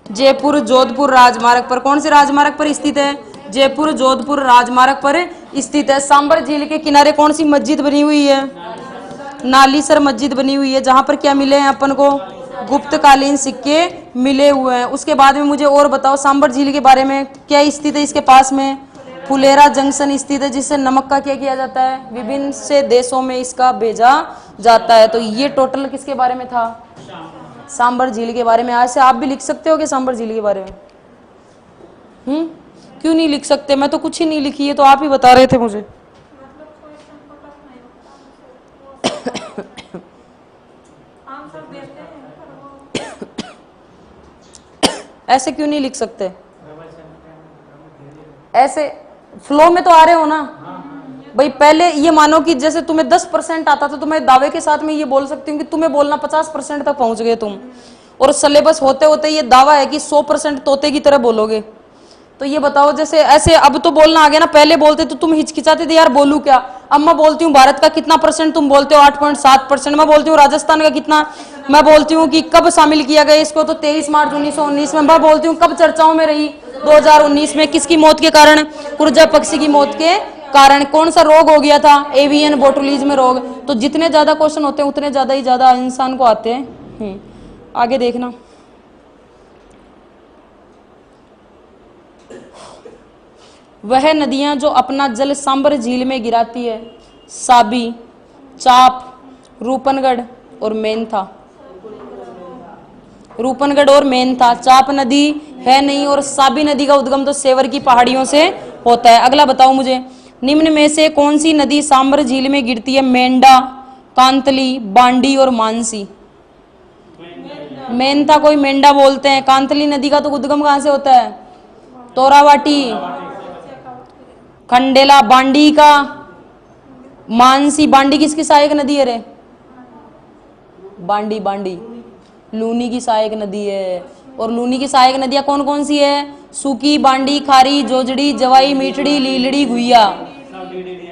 जयपुर जोधपुर राजमार्ग पर। कौन से राजमार्ग पर स्थित है? जयपुर जोधपुर राजमार्ग पर स्थित है। सांबर झील के किनारे कौन सी मस्जिद बनी हुई है? नालीसर मस्जिद बनी हुई है, जहां पर क्या मिले हैं अपन को? गुप्तकालीन सिक्के मिले हुए हैं। उसके बाद में मुझे और बताओ, सांबर झील के बारे में। क्या स्थित है इसके पास में? फुलेरा जंक्शन स्थित है, जिससे नमक का क्या किया जाता है? विभिन्न से देशों में इसका भेजा जाता है। तो ये टोटल किसके बारे में था? सांबर झील के बारे में। आज से आप भी लिख सकते हो कि सांबर झील के बारे में? क्यों नहीं लिख सकते? मैं तो कुछ ही नहीं लिखी है, तो आप ही बता रहे थे मुझे। ऐसे क्यों नहीं लिख सकते? ऐसे फ्लो में तो आ रहे हो ना भाई। पहले ये मानो कि जैसे तुम्हें 10% आता था, तो मैं दावे के साथ में ये बोल सकती हूँ कि तुम्हें बोलना 50% तक पहुंच गए तुम। और सिलेबस होते होते ये दावा है कि 100% तोते की तरह बोलोगे। तो ये बताओ, जैसे ऐसे अब तो बोलना आ गया ना। पहले बोलते तो तुम हिचकिचाते थे, यार बोलूं क्या। अब मैं बोलती हूँ भारत का कितना परसेंट, तुम बोलते हो 8.7%। मैं बोलती हूँ राजस्थान का कितना, मैं बोलती हूँ कि कब शामिल किया गया इसको, तो 23 मार्च 1919 में। मैं बोलती हूँ कब चर्चाओं में रही? 2019 में। किसकी मौत के कारण? कुरजा पक्षी की मौत के कारण कौन सा रोग हो गया था? एवियन बोटुलिज्म रोग। तो जितने ज्यादा क्वेश्चन होते हैं उतने ज्यादा ही ज्यादा इंसान को आते हैं। आगे देखना, वह नदियां जो अपना जल सांबर झील में गिराती है, साबी, चाप, रूपनगढ़ और मेंथा। रूपनगढ़ और मेंथा। चाप नदी है नहीं और साबी नदी का उद्गम तो सेवर की पहाड़ियों से होता है। अगला बताओ मुझे, निम्न में से कौन सी नदी सांबर झील में गिरती है? मेंढा, कांतली, बांडी और मानसी। मेंथा कोई मेंढा बोलते हैं। कांतली नदी का तो उद्गम कहां से होता है? तोरावाटी, खंडेला। बांडी का, मानसी। बांडी किसकी सहायक नदी है रे? बांडी, बांडी लूनी की सहायक नदी है। और लूनी की सहायक नदियां कौन कौन सी है? सूकी, बांडी, खारी, जोजड़ी, जवाई, मीठड़ी, लीलड़ी, गुइया।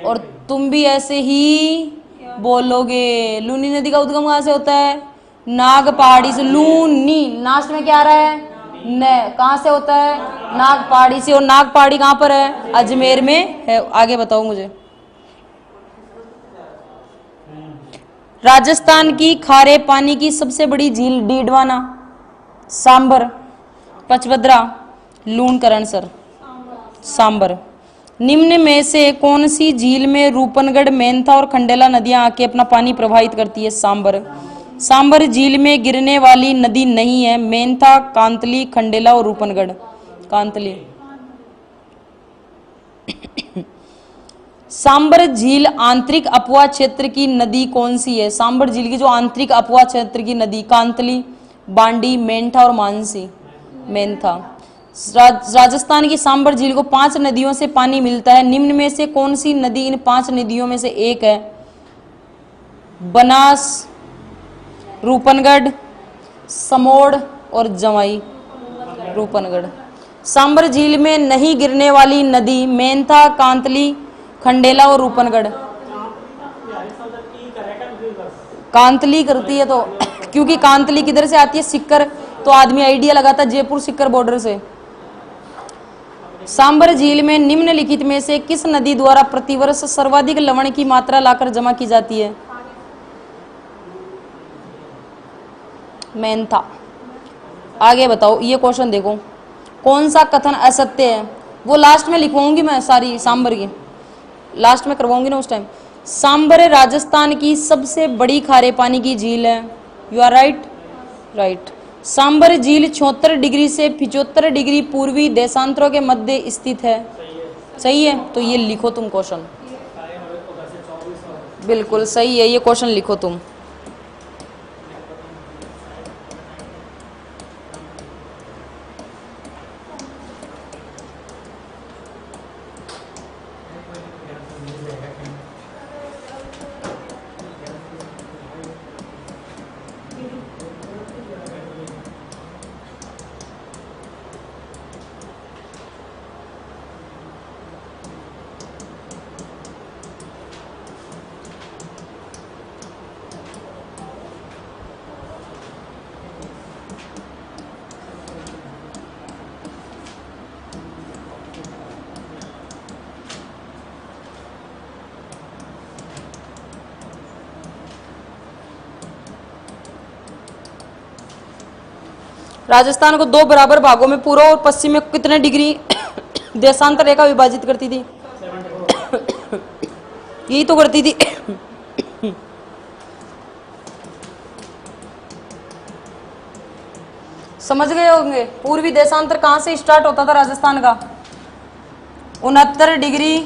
और तुम भी ऐसे ही बोलोगे। लूनी नदी का उद्गम कहां से होता है? नाग पहाड़ी से। लूनी लास्ट में क्या आ रहा है? न। कहां से होता है? नाग पहाड़ी से। और नाग पहाड़ी कहां पर है? अजमेर में है। आगे बताओ मुझे, राजस्थान की खारे पानी की सबसे बड़ी झील? डीडवाना, सांबर, पचभद्रा, लूणकरणसर। सांबर। निम्न में से कौन सी झील में रूपनगढ़, मेंथा और खंडेला नदियां आके अपना पानी प्रवाहित करती है? सांबर। सांबर झील में गिरने वाली नदी नहीं है। मेंथा, कांतली, खंडेला और रूपनगढ़। कांतली। सांबर झील आंतरिक अपवा क्षेत्र की नदी कौन सी है? सांबर झील की जो आंतरिक अपवा क्षेत्र की नदी? कांतली, बांडी, मेंथा और मानसी। मेंथा। राजस्थान की सांबर झील को 5 नदियों से पानी मिलता है। निम्न में से कौन सी नदी इन 5 नदियों में से एक है? बनास, रूपनगढ़, समोड़ और जवाई। रूपनगढ़। सांबर झील में नहीं गिरने वाली नदी? मेंथा, कांतली, खंडेला और रूपनगढ़। कांतली करती है तो क्योंकि कांतली किधर से आती है? सिक्कर। तो आदमी आइडिया लगाता जयपुर सिक्कर बॉर्डर से। सांबर झील में निम्नलिखित में से किस नदी द्वारा प्रतिवर्ष सर्वाधिक लवण की मात्रा लाकर जमा की जाती है? मेंथा। आगे बताओ, ये क्वेश्चन देखो, कौन सा कथन असत्य है? वो लास्ट में लिखवाऊंगी मैं, सारी सांबर की लास्ट में करवाऊंगी ना उस टाइम। सांबर राजस्थान की सबसे बड़ी खारे पानी की झील है। You are right, right. Sambhar झील 76 डिग्री से 75 डिग्री पूर्वी देशांतरों के मध्य स्थित है। सही है, तो ये लिखो तुम क्वेश्चन। बिल्कुल सही है, ये क्वेश्चन लिखो तुम। राजस्थान को 2 बराबर भागों में पूर्व और पश्चिम में कितने डिग्री देशांतर रेखा विभाजित करती थी? यही तो करती थी। समझ गए होंगे। पूर्वी देशांतर कहां से स्टार्ट होता था राजस्थान का? 69 डिग्री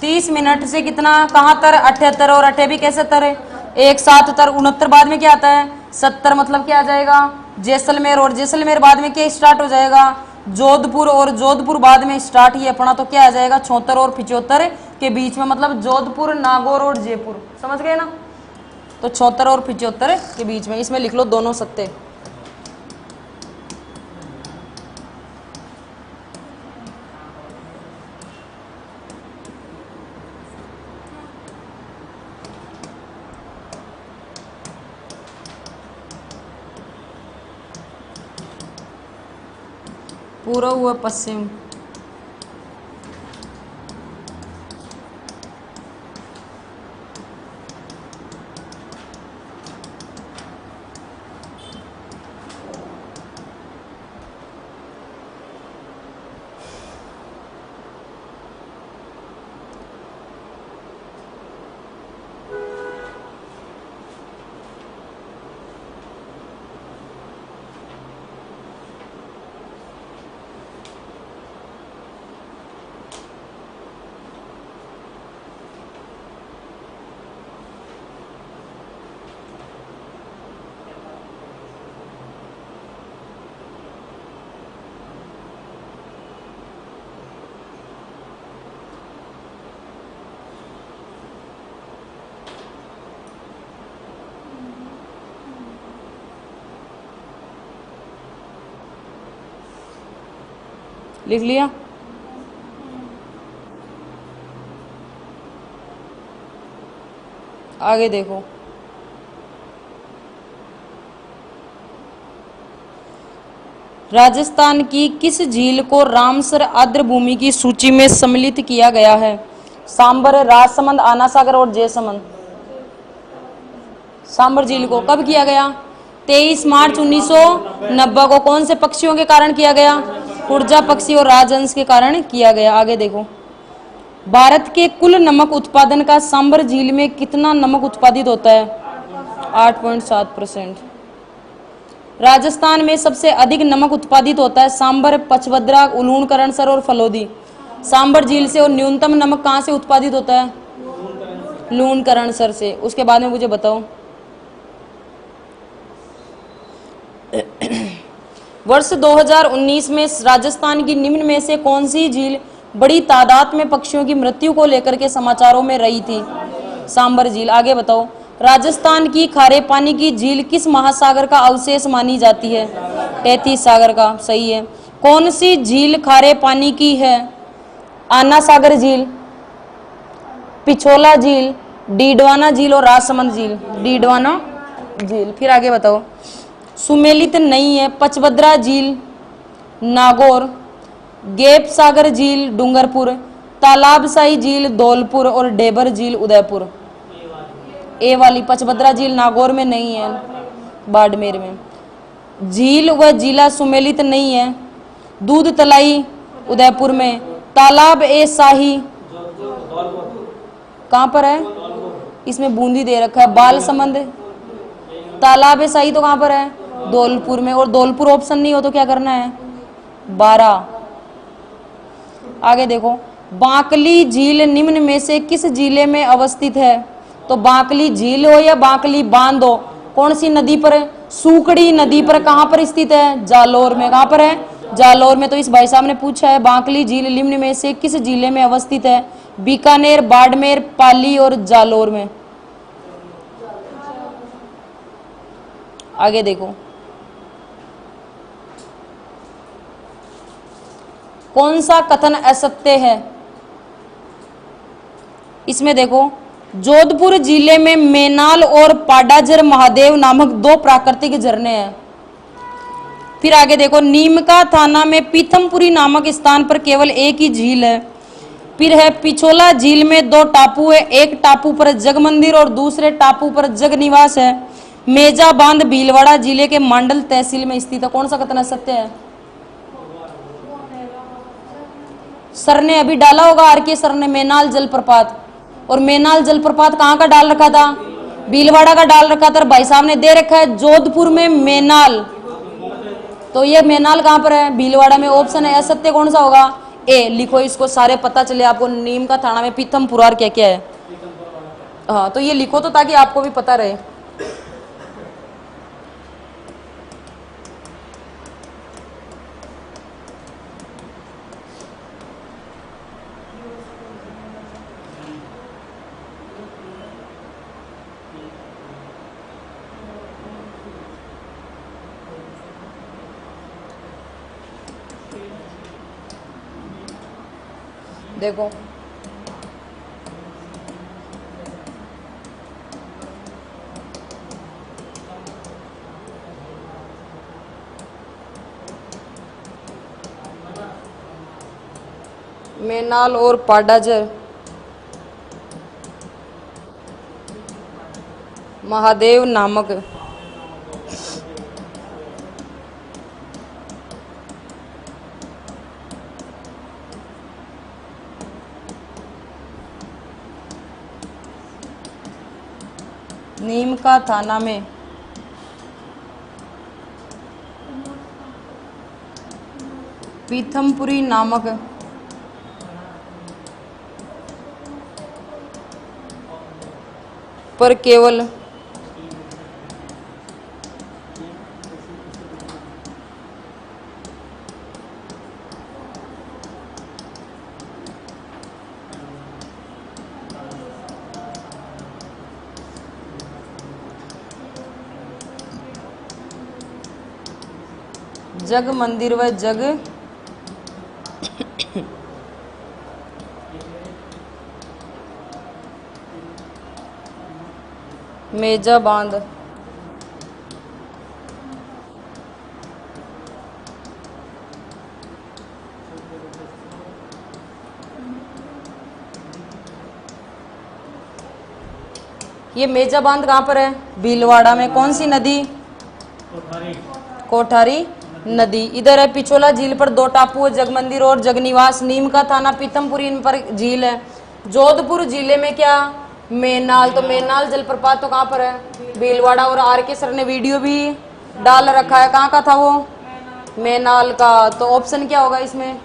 30 मिनट से कितना कहां तर? 78। और 8 भी कैसे तर है? 1 तर 69 बाद में क्या आता है? 70। मतलब क्या आ जाएगा? जैसलमेर। और जैसलमेर बाद में क्या स्टार्ट हो जाएगा? जोधपुर। और जोधपुर बाद में स्टार्ट ही अपना तो क्या आ जाएगा? 76 और 75 के बीच में, मतलब जोधपुर, नागौर और जयपुर। समझ गए ना? तो 76 और 75 के बीच में, इसमें लिख लो दोनों सत्य। पूर्व व पश्चिम। लिख लिया? आगे देखो, राजस्थान की किस झील को रामसर आर्द्र भूमि की सूची में सम्मिलित किया गया है? सांबर, राजसमंद, आना सागर और जयसमंद। सांबर झील को कब किया गया? 23 मार्च 1990 को। कौन से पक्षियों के कारण किया गया? कुर्जा पक्षी और राजहंस के कारण किया गया। आगे देखो, भारत के कुल नमक उत्पादन का सांबर झील में कितना नमक उत्पादित होता है? 8.7%। राजस्थान में सबसे अधिक नमक उत्पादित होता है सांबर, पचवद्रा, लूणकरणसर और फलोदी। सांबर झील से और न्यूनतम नमक कहां से उत्पादित होता है? लूणकरणसर से। उसके बाद में मुझे बताओ, वर्ष 2019 में राजस्थान की निम्न में से कौन सी झील बड़ी तादाद में पक्षियों की मृत्यु को लेकर के समाचारों में रही थी? सांबर झील। आगे बताओ, राजस्थान की खारे पानी की झील किस महासागर का अवशेष मानी जाती है? तैतीस सागर का। सही है। कौन सी झील खारे पानी की है? आना सागर झील, पिछोला झील, डीडवाना झील और राजसमंद झील। डीडवाना झील। फिर आगे बताओ, सुमेलित नहीं है पचवद्रा झील नागौर, गेप सागर झील डूंगरपुर, तालाबसाई झील धौलपुर और डेबर झील उदयपुर। ए वाली पचभद्रा झील नागौर में नहीं है, बाड़मेर में। झील व जिला सुमेलित नहीं है, दूध तलाई उदयपुर में, तालाब ए शाही कहाँ पर है? इसमें बूंदी दे रखा है। बाल समंद, तालाब ए शाही तो कहाँ पर है? धौलपुर में। और धौलपुर ऑप्शन नहीं हो तो क्या करना है? 12। आगे देखो, बांकली झील निम्न में से किस जिले में अवस्थित है? तो बांकली झील हो या बांकली बांध हो, कौन सी नदी पर है? सूकड़ी नदी पर। कहां पर स्थित है? जालौर में। कहां पर है? जालौर में। तो इस भाई साहब ने पूछा है बांकली झील निम्न में से किस जिले में अवस्थित है? बीकानेर, बाड़मेर, पाली और जालौर में। आगे देखो, कौन सा कथन असत्य है? इसमें देखो, जोधपुर जिले में मेनाल और पाडाजर महादेव नामक 2 प्राकृतिक झरने हैं। फिर आगे देखो, नीमका थाना में पीथमपुरी नामक स्थान पर केवल एक ही झील है। फिर है पिछोला झील में 2 टापू है, एक टापू पर जग मंदिर और दूसरे टापू पर जग निवास है। मेजा बांध भीलवाड़ा जिले के मांडल तहसील में स्थित है। कौन सा कथन सत्य है? सर ने अभी डाला होगा, आर के सर ने, मेनाल जलप्रपात। और मेनाल जलप्रपात कहाँ का डाल रखा था? भीलवाड़ा का डाल रखा था। भाई साहब ने दे रखा है जोधपुर में मेनाल, तो ये मेनाल कहाँ पर है? भीलवाड़ा में। ऑप्शन है असत्य कौन सा होगा? ए। लिखो इसको, सारे पता चले आपको। नीम का थाना में पीथमपुरार क्या क्या है। हाँ, तो ये लिखो तो ताकि आपको भी पता रहे। देखो, मेनाल और पाडाजर महादेव नामक नीमका थाना में पीथमपुरी नामक पर केवल जग मंदिर व जग मेजा बांध। ये मेजा बांध कहाँ पर है? भीलवाड़ा में। कौन सी नदी? कोठारी नदी। इधर है पिछोला झील पर 2 टापू है, जगमंदिर और जगनिवास। नीम का थाना पीतमपुरी इन पर झील है। जोधपुर जिले में क्या? मेनाल। तो मेनाल जलप्रपात तो कहाँ पर है? भीलवाड़ा। और आर के सर ने वीडियो भी डाल रखा है, कहाँ का था वो? मेनाल का। तो ऑप्शन क्या होगा इसमें?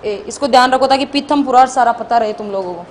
इसको ध्यान रखो ताकि पीतमपुरा सारा पता रहे तुम लोगों को।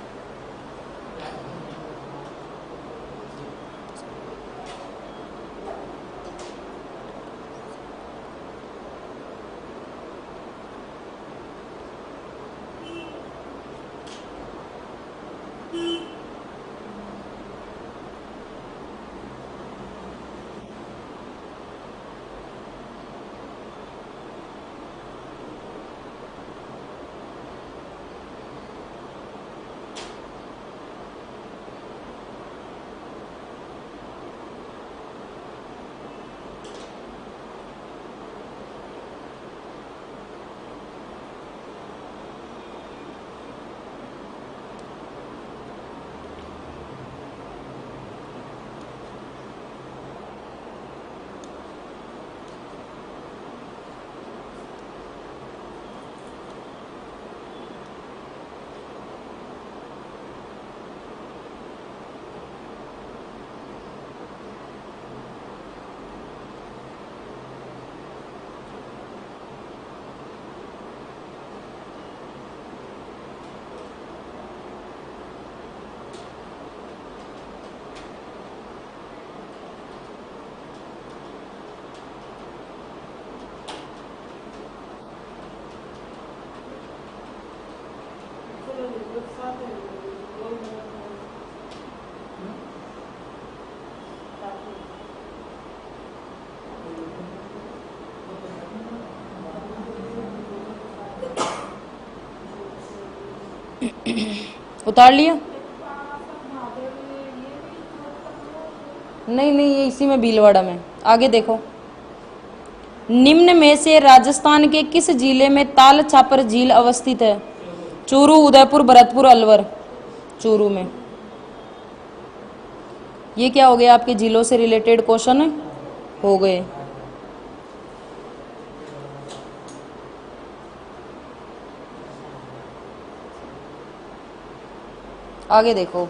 उतार लिया? नहीं नहीं, ये इसी में भीलवाड़ा में। आगे देखो, निम्न में से राजस्थान के किस जिले में ताल छापर झील अवस्थित है? चूरू, उदयपुर, भरतपुर, अलवर। चूरू में। ये क्या हो गया? आपके जिलों से रिलेटेड क्वेश्चन हो गए। आगे देखो,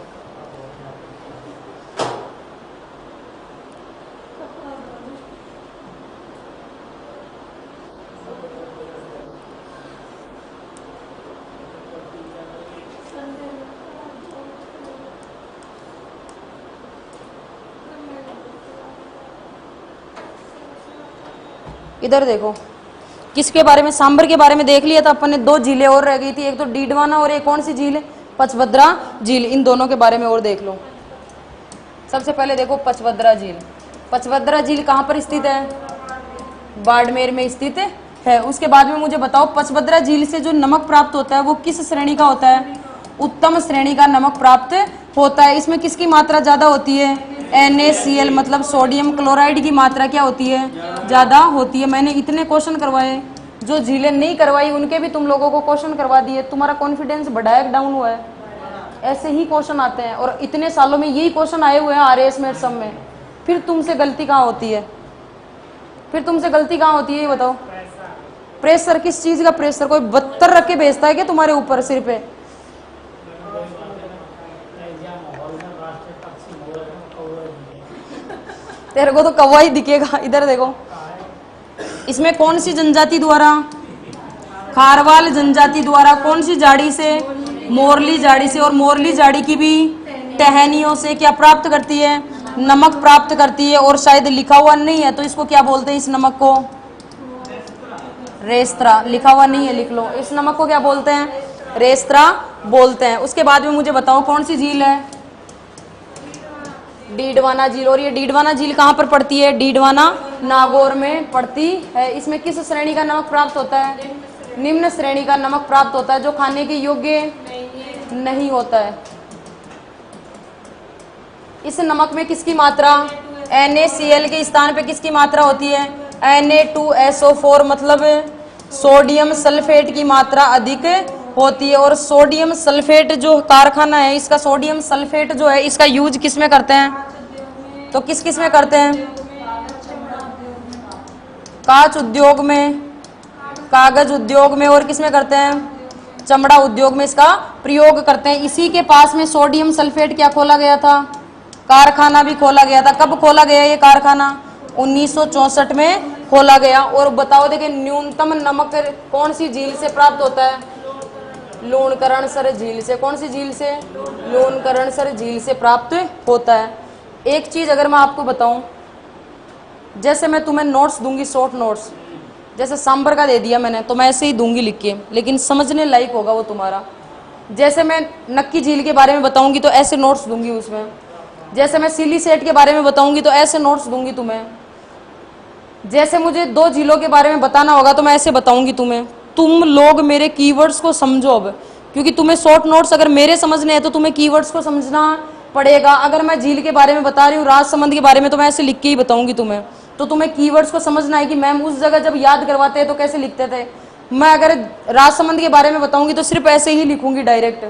इधर देखो, किसके बारे में? सांबर के बारे में देख लिया था अपन ने। 2 झीलें और रह गई थी, एक तो डीडवाना और एक कौन सी झील है? पचभद्रा झील। इन दोनों के बारे में और देख लो। सबसे पहले देखो पचभद्रा झील। पचभद्रा झील कहाँ पर स्थित है? बाड़मेर में स्थित है। उसके बाद में मुझे बताओ, पचभद्रा झील से जो नमक प्राप्त होता है वो किस श्रेणी का होता है? उत्तम श्रेणी का नमक प्राप्त होता है। इसमें किसकी मात्रा ज्यादा होती है? NaCl, मतलब सोडियम क्लोराइड की मात्रा क्या होती है? ज्यादा होती है। मैंने इतने क्वेश्चन करवाए, जो झीलें नहीं करवाई उनके भी तुम लोगों को क्वेश्चन करवा दिए। तुम्हारा कॉन्फिडेंस बढ़ाया डाउन हुआ है? ऐसे ही क्वेश्चन आते हैं, और इतने सालों में यही क्वेश्चन आए हुए हैं RAS में सब में। फिर तुमसे गलती कहाँ होती है? फिर तुमसे गलती कहाँ होती है ये बताओ? प्रेशर, किस चीज का प्रेशर? कोई 72 रख के भेजता है क्या तुम्हारे ऊपर सिर पे? तेरे को तो कौवा ही दिखेगा। इधर देखो, इसमें कौन सी जनजाति द्वारा? खारवाल जनजाति द्वारा। कौन सी झाड़ी से? मोरली झाड़ी से। और मोरली झाड़ी की भी टहनियों से क्या प्राप्त करती है? नमक प्राप्त करती है। और शायद लिखा हुआ नहीं है, तो इसको क्या बोलते हैं? इस नमक को रेस्तरा। लिखा हुआ नहीं है, लिख लो। इस नमक को क्या बोलते हैं? रेस्तरा बोलते हैं। उसके बाद में मुझे बताओ, कौन सी झील है? डीडवाना झील। और ये डीडवाना झील कहाँ पर पड़ती है? डीडवाना नागौर में पड़ती है। इसमें किस श्रेणी का नमक प्राप्त होता है? निम्न श्रेणी का नमक प्राप्त होता है, जो खाने के योग्य नहीं होता है। इस नमक में किसकी मात्रा, NaCl के स्थान पे किसकी मात्रा होती है, Na2SO4, मतलब सोडियम सल्फेट की मात्रा अधिक होती है। और सोडियम सल्फेट जो कारखाना है, इसका सोडियम सल्फेट जो है इसका यूज किस में करते हैं, तो किस किस में करते हैं, कांच उद्योग में, कागज उद्योग में, और किस में करते हैं, चमड़ा उद्योग में इसका प्रयोग करते हैं। इसी के पास में सोडियम सल्फेट क्या खोला गया था, कारखाना भी खोला गया था। कब खोला गया ये कारखाना, 1964 में खोला गया। और बताओ देखिए न्यूनतम नमक कौन सी झील से प्राप्त होता है, लूणकरणसर झील से। कौन सी झील से, लूणकरणसर झील से प्राप्त होता है। एक चीज अगर मैं आपको बताऊं, जैसे मैं तुम्हें नोट्स दूंगी, शॉर्ट नोट्स, जैसे सांबर का दे दिया मैंने, तो मैं ऐसे ही दूंगी लिख के, लेकिन समझने लायक होगा वो तुम्हारा। जैसे मैं नक्की झील के बारे में बताऊंगी तो ऐसे नोट्स दूंगी उसमें, जैसे मैं सिली सेट के बारे में बताऊंगी तो ऐसे नोट्स दूंगी तुम्हें, जैसे मुझे 2 झीलों के बारे में बताना होगा तो मैं ऐसे बताऊंगी तुम्हें। तुम लोग मेरे कीवर्ड्स को समझो अब, क्योंकि तुम्हें शॉर्ट नोट्स अगर मेरे समझने हैं तो तुम्हें कीवर्ड्स को समझना पड़ेगा। अगर मैं झील के बारे में बता रही हूँ, राजसमंद के बारे में, तो मैं ऐसे लिख के ही बताऊंगी तुम्हें। तो तुम्हें कीवर्ड्स को समझना है कि मैम उस जगह जब याद करवाते हैं तो कैसे लिखते थे। मैं अगर राजसमंद के बारे में बताऊंगी तो सिर्फ ऐसे ही लिखूंगी डायरेक्ट।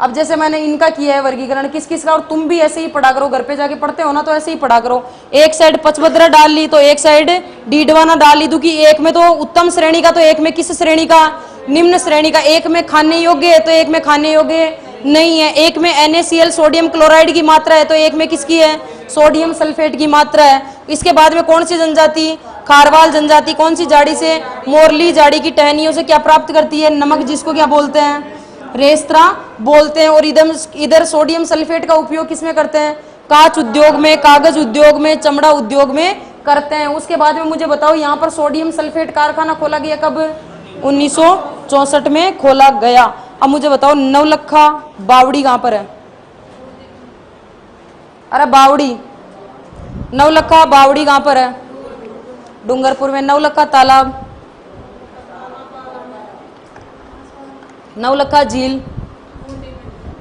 अब जैसे मैंने इनका किया है वर्गीकरण किस किस का, और तुम भी ऐसे ही पढ़ा करो, घर पे जाके पढ़ते हो ना तो ऐसे ही पढ़ा करो। एक साइड पचभद्रा डाल ली तो एक साइड डीडवाना डाल ली, क्योंकि एक में तो उत्तम श्रेणी का, तो एक में किस श्रेणी का, निम्न श्रेणी का। एक में खाने योग्य है तो एक में खाने योग्य नहीं है। एक में NaCl सोडियम क्लोराइड की मात्रा है तो एक में किसकी है, सोडियम सल्फेट की मात्रा है। इसके बाद में कौन सी जनजाति, खारवाल जनजाति, कौन सी झाड़ी से, मोरली झाड़ी की टहनियों से क्या प्राप्त करती है, नमक, जिसको क्या बोलते हैं, रेस्तरा बोलते हैं। और इधर सोडियम सल्फेट का उपयोग किसमें करते हैं, कांच उद्योग में, कागज उद्योग में, चमड़ा उद्योग में करते हैं। उसके बाद में मुझे बताओ यहाँ पर सोडियम सल्फेट कारखाना खोला गया कब, 1964 में खोला गया। अब मुझे बताओ नवलखा बावड़ी कहाँ पर है, अरे बावड़ी, नवलखा बावड़ी कहाँ पर है, डूंगरपुर में। नवलखा तालाब, नवलखा झील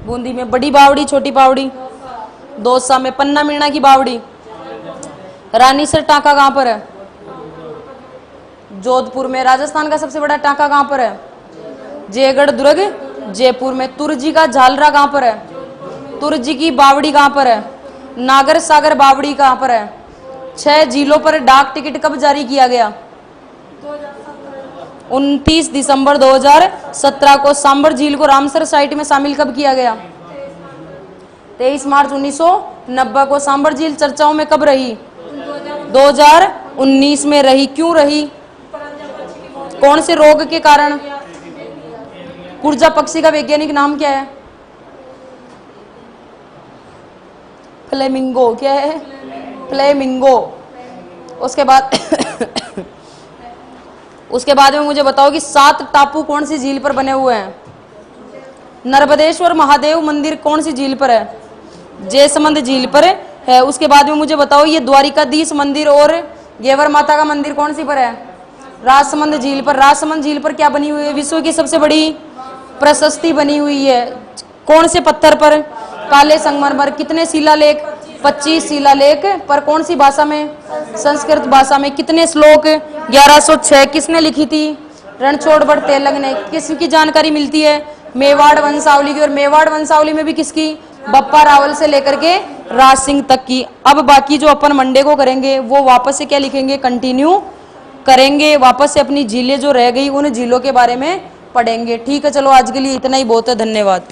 बूंदी में। बड़ी बावड़ी, छोटी बावड़ी दौसा में। पन्ना मीणा की बावड़ी, रानीसर टांका कहाँ पर है, जोधपुर में। राजस्थान का सबसे बड़ा टांका कहाँ पर है, जयगढ़ दुर्ग जयपुर में। तुरजी का झालरा कहाँ पर है, तुरजी की बावड़ी कहाँ पर है, नागर सागर बावड़ी कहाँ पर है। 6 झीलों पर डाक टिकट कब जारी किया गया, 29 दिसंबर 2017 को। सांबर झील को रामसर साइट में शामिल कब किया गया, 23 मार्च 1990 को। सांबर झील चर्चाओं में कब रही, 2019 में रही। क्यों रही, कौन से रोग के कारण, कुर्जा पक्षी का वैज्ञानिक नाम क्या है, फ्लेमिंगो, क्या है, फ्लेमिंगो। उसके बाद में मुझे बताओ कि 7 टापू कौन सी झील पर बने हुए हैं, नर्मदेश्वर महादेव मंदिर कौन सी झील पर है, जयसमंद झील पर है। उसके बाद में मुझे बताओ ये द्वारिकाधीश मंदिर और गेवर माता का मंदिर कौन सी पर है, राजसमंद झील पर। राजसमंद झील पर क्या बनी हुई है, विश्व की सबसे बड़ी प्रशस्ति बनी हुई है, कौन से पत्थर पर, काले संगमरमर। कितने शिलालेख, 25 शिलालेख पर। कौन सी भाषा में, संस्कृत भाषा में। कितने श्लोक, 1106। किसने लिखी थी, रणछोड़ भट्ट तेलंग ने। किसकी जानकारी मिलती है, मेवाड़ वंशावली की। और मेवाड़ वंशावली में भी किसकी, बप्पा रावल से लेकर के राज सिंह तक की। अब बाकी जो अपन मंडे को करेंगे वो वापस से क्या लिखेंगे, कंटिन्यू करेंगे, वापस से अपनी झीलें जो रह गई उन झीलों के बारे में पढ़ेंगे। ठीक है, चलो आज के लिए इतना ही बहुत है, धन्यवाद।